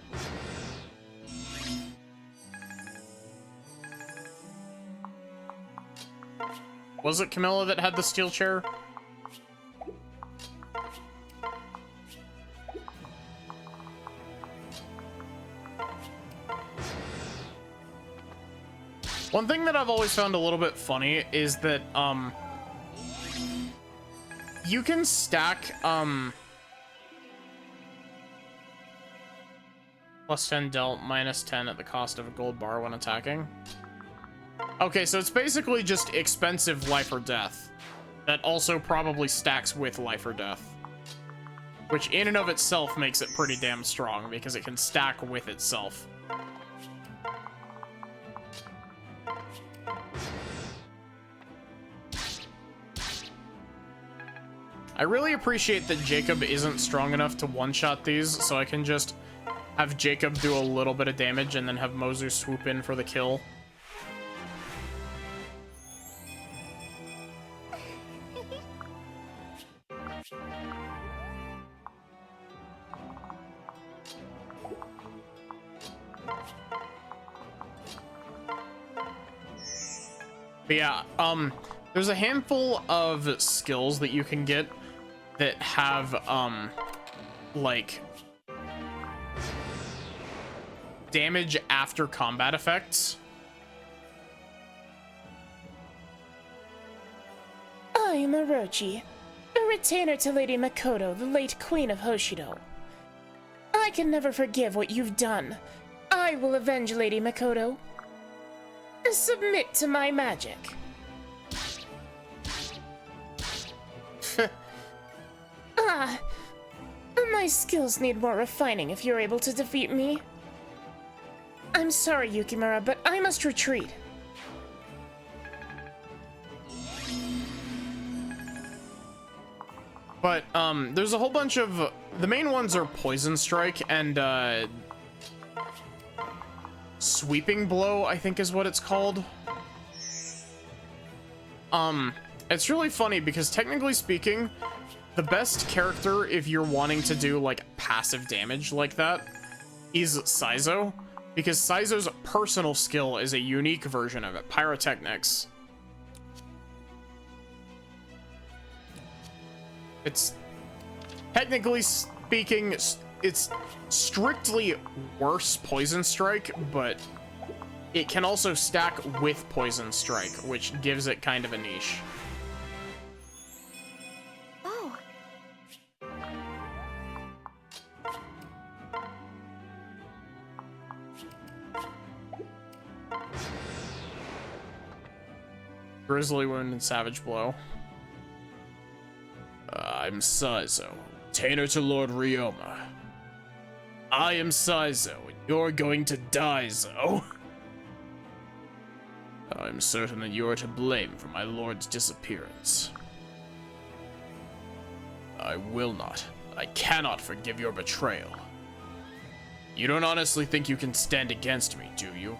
Was it Camilla that had the steel chair? One thing that I've always found a little bit funny is that, you can stack, plus 10 dealt, minus 10 at the cost of a gold bar when attacking. Okay, so it's basically just expensive life or death that also probably stacks with life or death, which in and of itself makes it pretty damn strong because it can stack with itself. I really appreciate that Jacob isn't strong enough to one-shot these, so I can just have Jacob do a little bit of damage and then have Mozu swoop in for the kill. But yeah, there's a handful of skills that you can get that have, like, damage after combat effects. I am Orochi, a retainer to Lady Makoto, the late Queen of Hoshido. I can never forgive what you've done. I will avenge Lady Makoto. Submit to my magic. My skills need more refining if you're able to defeat me. I'm sorry, Yukimura, but I must retreat. But, there's a whole bunch of... The main ones are Poison Strike and, Sweeping Blow, I think is what it's called. It's really funny because technically speaking, the best character if you're wanting to do, like, passive damage like that is Saizo, because Saizo's personal skill is a unique version of it, Pyrotechnics. It's technically speaking, it's strictly worse Poison Strike, but it can also stack with Poison Strike, which gives it kind of a niche. Oh, Grizzly Wound and Savage Blow. I'm Saizo, Tainer to Lord Ryoma. I am Saizo, and you're going to die, Zo. I'm certain that you are to blame for my lord's disappearance. I will not. I cannot forgive your betrayal. You don't honestly think you can stand against me, do you?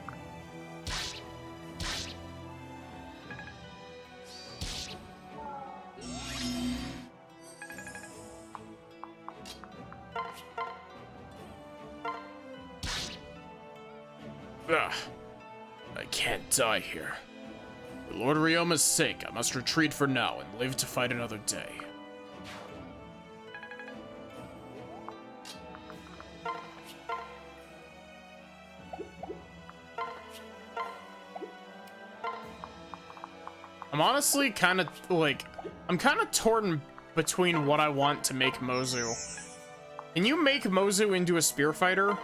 Ugh. I can't die here. For Lord Ryoma's sake, I must retreat for now and live to fight another day. I'm honestly kind of, like, I'm kind of torn between what I want to make Mozu. Can you make Mozu into a spear fighter?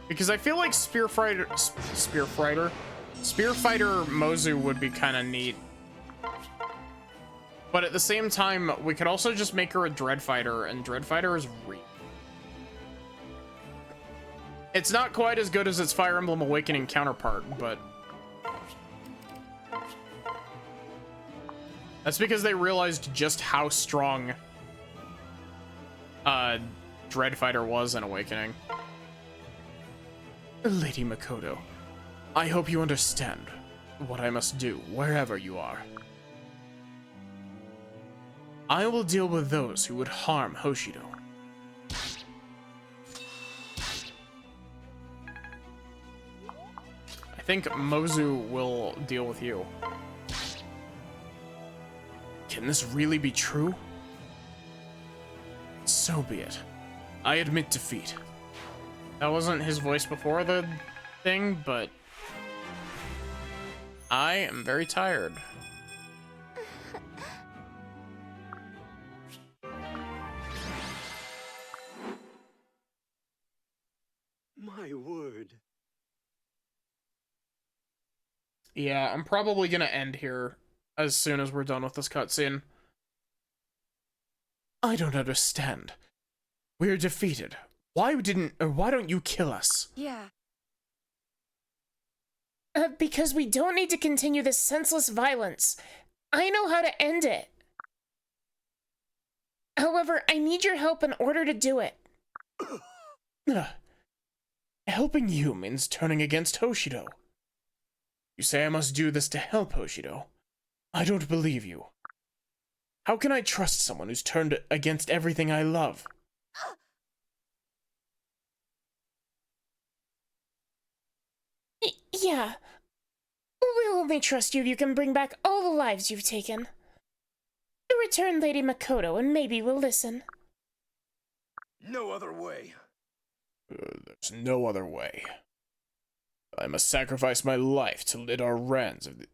Because I feel like spear fighter Mozu would be kind of neat. But at the same time, we could also just make her a dread fighter, and dread fighter is it's not quite as good as its Fire Emblem Awakening counterpart, but that's because they realized just how strong dread fighter was in Awakening. Lady Makoto, I hope you understand what I must do wherever you are. I will deal with those who would harm Hoshido. I think Mozu will deal with you. Can this really be true? So be it. I admit defeat. That wasn't his voice before the thing, but I am very tired. My word. Yeah, I'm probably gonna end here as soon as we're done with this cutscene. I don't understand. We're defeated. Why don't you kill us? yeah. Because we don't need to continue this senseless violence. I know how to end it. However, I need your help in order to do it. Helping you means turning against Hoshido. You say I must do this to help Hoshido. I don't believe you. How can I trust someone who's turned against everything I love? Yeah. We'll only trust you if you can bring back all the lives you've taken. Return Lady Makoto and maybe we'll listen. No other way. There's no other way. I must sacrifice my life to rid our lands of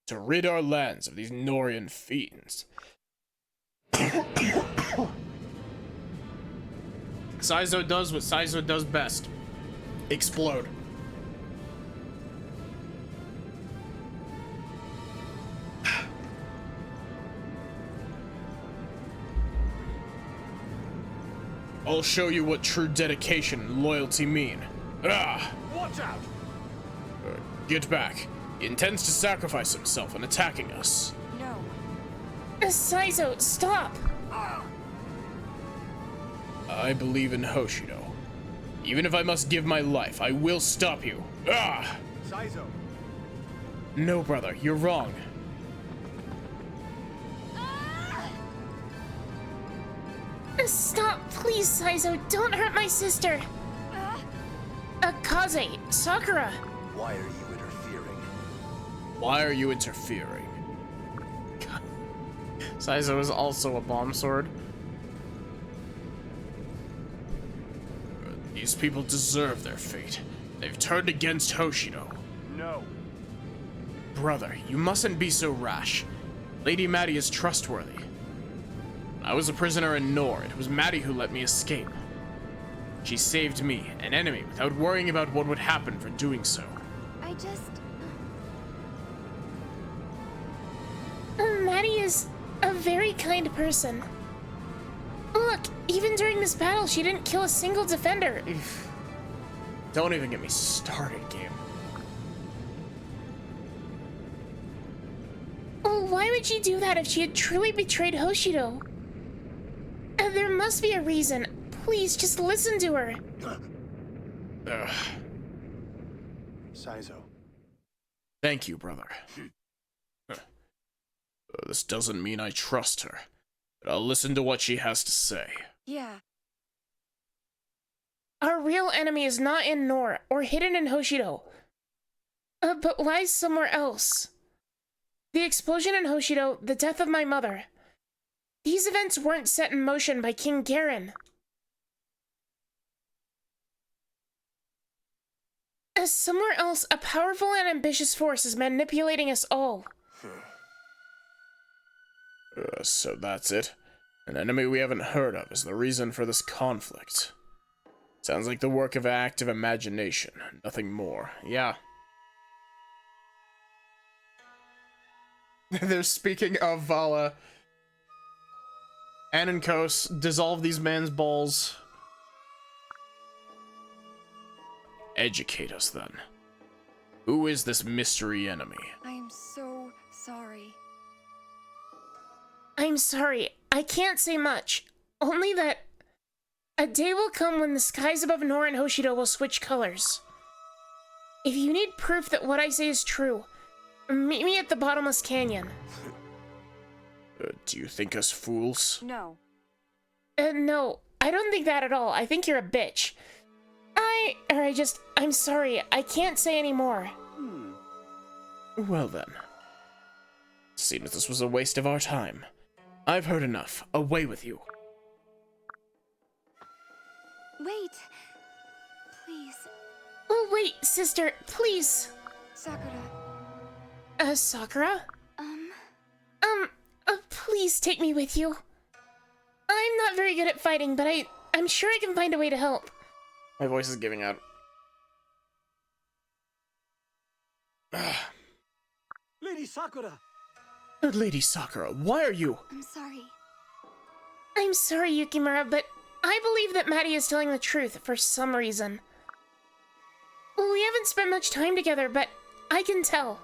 to rid our lands of these Norian fiends. Saizo does what Saizo does best. Explode. I'll show you what true dedication and loyalty mean. Ah! Watch out! Get back. He intends to sacrifice himself in attacking us. No. Saizo, stop! I believe in Hoshido. Even if I must give my life, I will stop you. Ah! Saizo. No, brother, you're wrong. Stop, please, Saizo. Don't hurt my sister. Kaze, Sakura. Why are you interfering? Why are you interfering? Saizo is also a bomb sword. These people deserve their fate. They've turned against Hoshido. No. Brother, you mustn't be so rash. Lady Maddie is trustworthy. I was a prisoner in Nor. It was Maddie who let me escape. She saved me, an enemy, without worrying about what would happen for doing so. I just... Maddie is a very kind person. Look, even during this battle, she didn't kill a single defender. Don't even get me started, game. Well, why would she do that if she had truly betrayed Hoshido? There must be a reason. Please, just listen to her. Saizo. Thank you, brother. This doesn't mean I trust her, but I'll listen to what she has to say. Yeah. Our real enemy is not in Nor or hidden in Hoshido, but lies somewhere else. The explosion in Hoshido, the death of my mother. These events weren't set in motion by King Garen. As somewhere else, a powerful and ambitious force is manipulating us all. So that's it? An enemy we haven't heard of is the reason for this conflict. Sounds like the work of active imagination, nothing more. Yeah. They're speaking of Vala. Anankos, dissolve these man's balls. Educate us then. Who is this mystery enemy? I am so sorry. I'm sorry, I can't say much. Only that a day will come when the skies above Nor and Hoshido will switch colors. If you need proof that what I say is true, meet me at the bottomless canyon. Do you think us fools? No. No, I don't think that at all. I think you're a bitch. I'm sorry, I can't say any more. Well then. Seems this was a waste of our time. I've heard enough. Away with you. Wait. Please. Oh, wait, sister, please. Sakura. Sakura? Please take me with you. I'm not very good at fighting, but I'm sure I can find a way to help. My voice is giving out. Lady Sakura! Lady Sakura, why are you? I'm sorry. I'm sorry, Yukimura, but I believe that Maddie is telling the truth for some reason. We haven't spent much time together, but I can tell.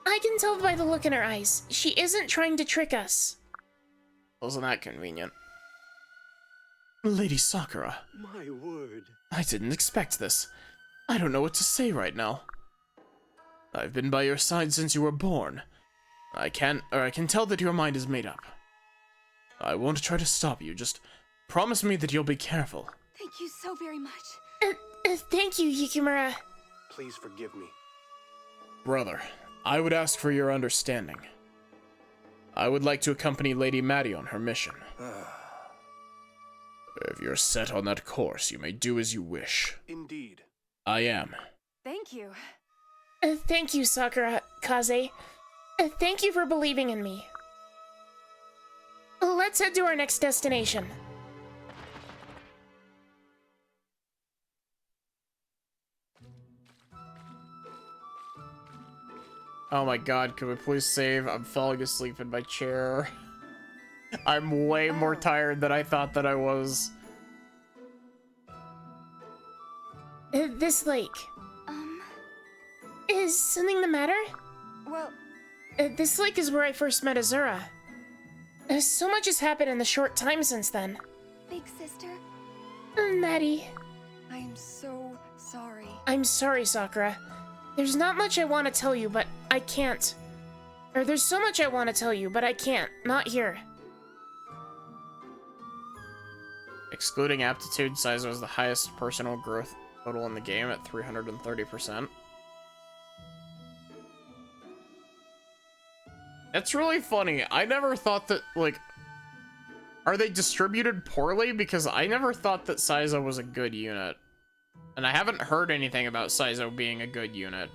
I can tell by the look in her eyes. She isn't trying to trick us. Wasn't that convenient? Lady Sakura, My word. I didn't expect this. I don't know what to say right now. I've been by your side since you were born. I can tell that your mind is made up. I won't try to stop you, just promise me that you'll be careful. Thank you so very much. Thank you, Yukimura. Please forgive me. Brother, I would ask for your understanding. I would like to accompany Lady Maddie on her mission. If you're set on that course, you may do as you wish. Indeed. I am. Thank you. Thank you, Sakura, Kaze. Thank you for believing in me. Let's head to our next destination. Oh my god, could we please save? I'm falling asleep in my chair. I'm way more tired than I thought that I was. This lake. Is something the matter? Well, This lake is where I first met Azura. So much has happened in the short time since then. big sister, Maddie. I am so sorry. I'm sorry, Sakura. There's not much I want to tell you, but I can't. Or there's so much I want to tell you, but I can't. Not here. Excluding aptitude, Saizo was the highest personal growth total in the game at 330%. That's really funny. I never thought that, like, are they distributed poorly? Because I never thought that Saizo was a good unit. And I haven't heard anything about Saizo being a good unit.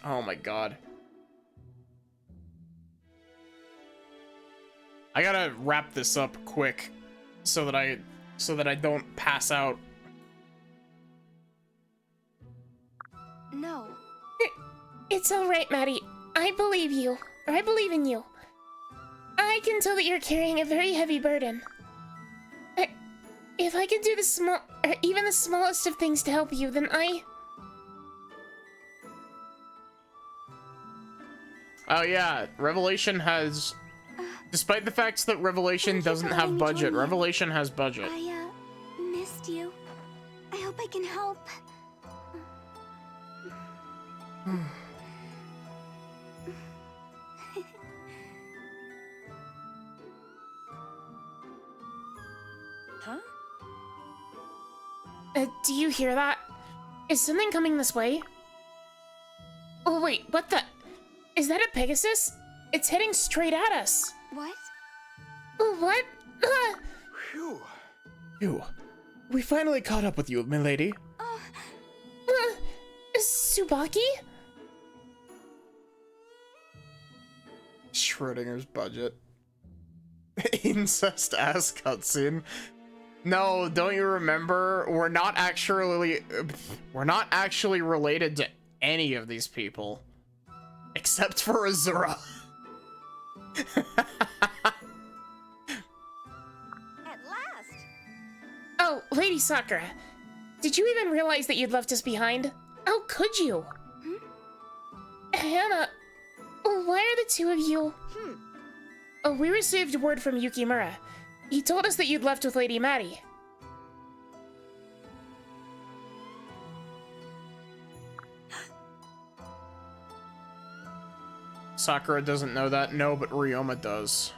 Oh my god. I gotta wrap this up quick so that I don't pass out. No. It's all right, Maddie. I believe you. I believe in you. I can tell that you're carrying a very heavy burden. If I could do even the smallest of things to help you, then Oh yeah, Revelation has... Despite the fact that Revelation Thank you doesn't for have letting me budget, join you. Revelation has budget. I, missed you. I hope I can help. Huh? do you hear that? Is something coming this way? Oh wait, what the? Is that a Pegasus? It's heading straight at us. What? What? Phew. You. We finally caught up with you, milady. Tsubaki? Schrodinger's budget. Incest ass cutscene. No, don't you remember? We're not actually related to any of these people. Except for Azura. At last! Oh, Lady Sakura. Did you even realize that you'd left us behind? How could you? Hannah, why are the two of you... Oh, we received word from Yukimura. He told us that you'd left with Lady Maddie. Sakura doesn't know that. No, but Ryoma does.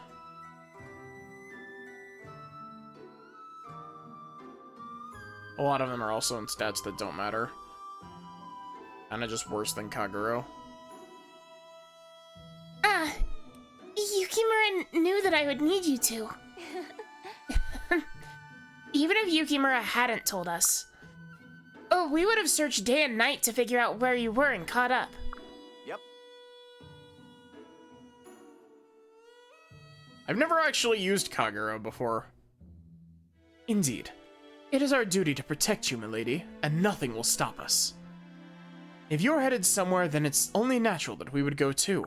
A lot of them are also in stats that don't matter. Kinda just worse than Kagero. Yukimura knew that I would need you to. Even if Yukimura hadn't told us. Oh, we would have searched day and night to figure out where you were and caught up. Yep. I've never actually used Kagero before. Indeed. It is our duty to protect you, milady, and nothing will stop us. If you're headed somewhere, then it's only natural that we would go too.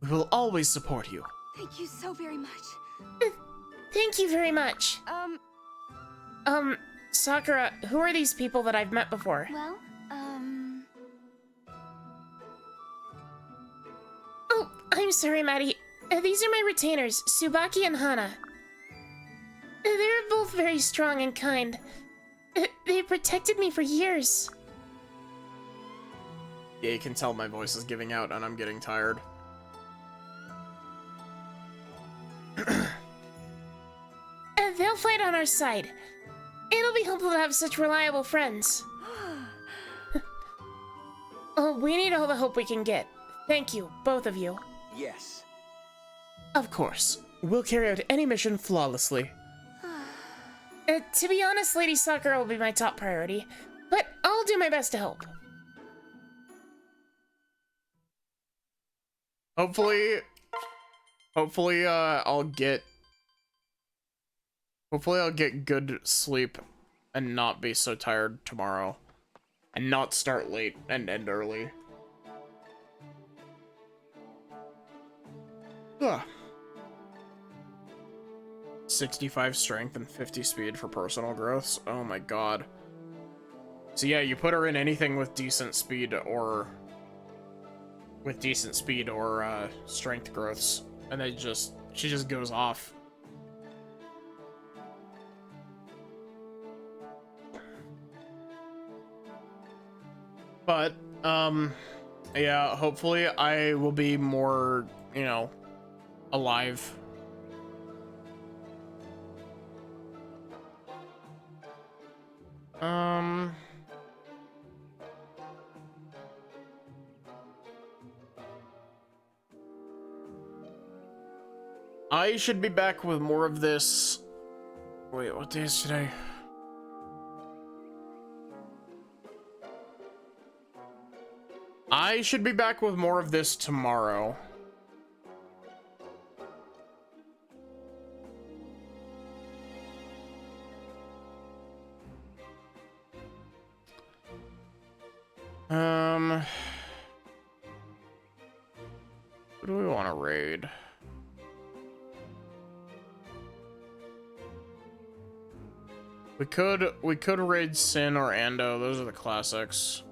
We will always support you. Thank you so very much. Thank you very much. Sakura, who are these people that I've met before? Well, Oh, I'm sorry, Maddie. These are my retainers, Tsubaki and Hana. They're both very strong and kind. They protected me for years. Yeah, you can tell my voice is giving out and I'm getting tired. They'll fight on our side. It'll be helpful to have such reliable friends. Oh, we need all the hope we can get. Thank you, both of you. Yes. Of course. We'll carry out any mission flawlessly. To be honest, Lady Sakura will be my top priority, but I'll do my best to help. Hopefully I'll get good sleep and not be so tired tomorrow. And not start late and end early. Ugh. 65 strength and 50 speed for personal growths. Oh my god. So yeah, you put her in anything with decent speed or strength growths, and she just goes off. But yeah, hopefully I will be more, you know, alive. I should be back with more of this. Wait, what day is today? I should be back with more of this tomorrow. Who do we want to raid? We could raid Sin or Ando. Those are the classics.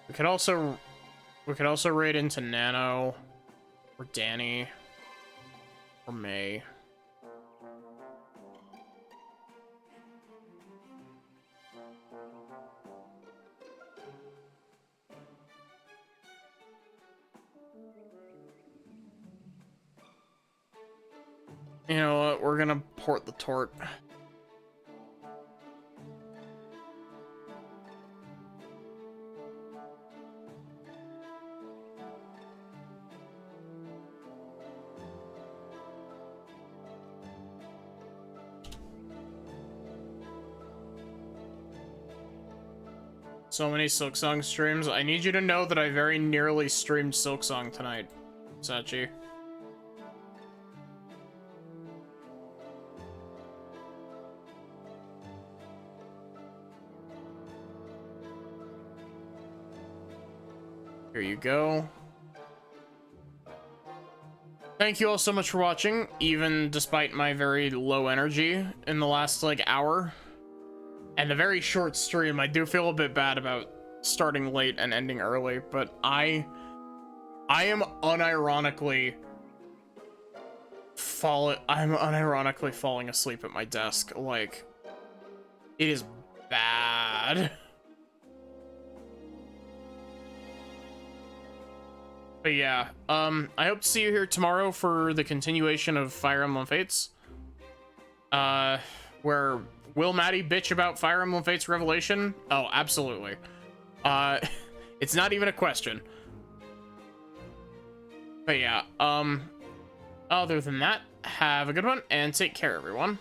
We could also raid into Nano or Danny or May. You know what? We're gonna port the tort. So many Silksong streams. I need you to know that I very nearly streamed Silksong tonight, Sachi. Here you go. Thank you all so much for watching, even despite my very low energy in the last, like, hour. And the very short stream. I do feel a bit bad about starting late and ending early, but I am unironically falling asleep at my desk. Like, it is bad. But yeah, I hope to see you here tomorrow for the continuation of Fire Emblem Fates. Where will Maddie bitch about Fire Emblem Fates Revelation? Oh, absolutely. It's not even a question. But yeah, other than that, have a good one and take care, everyone.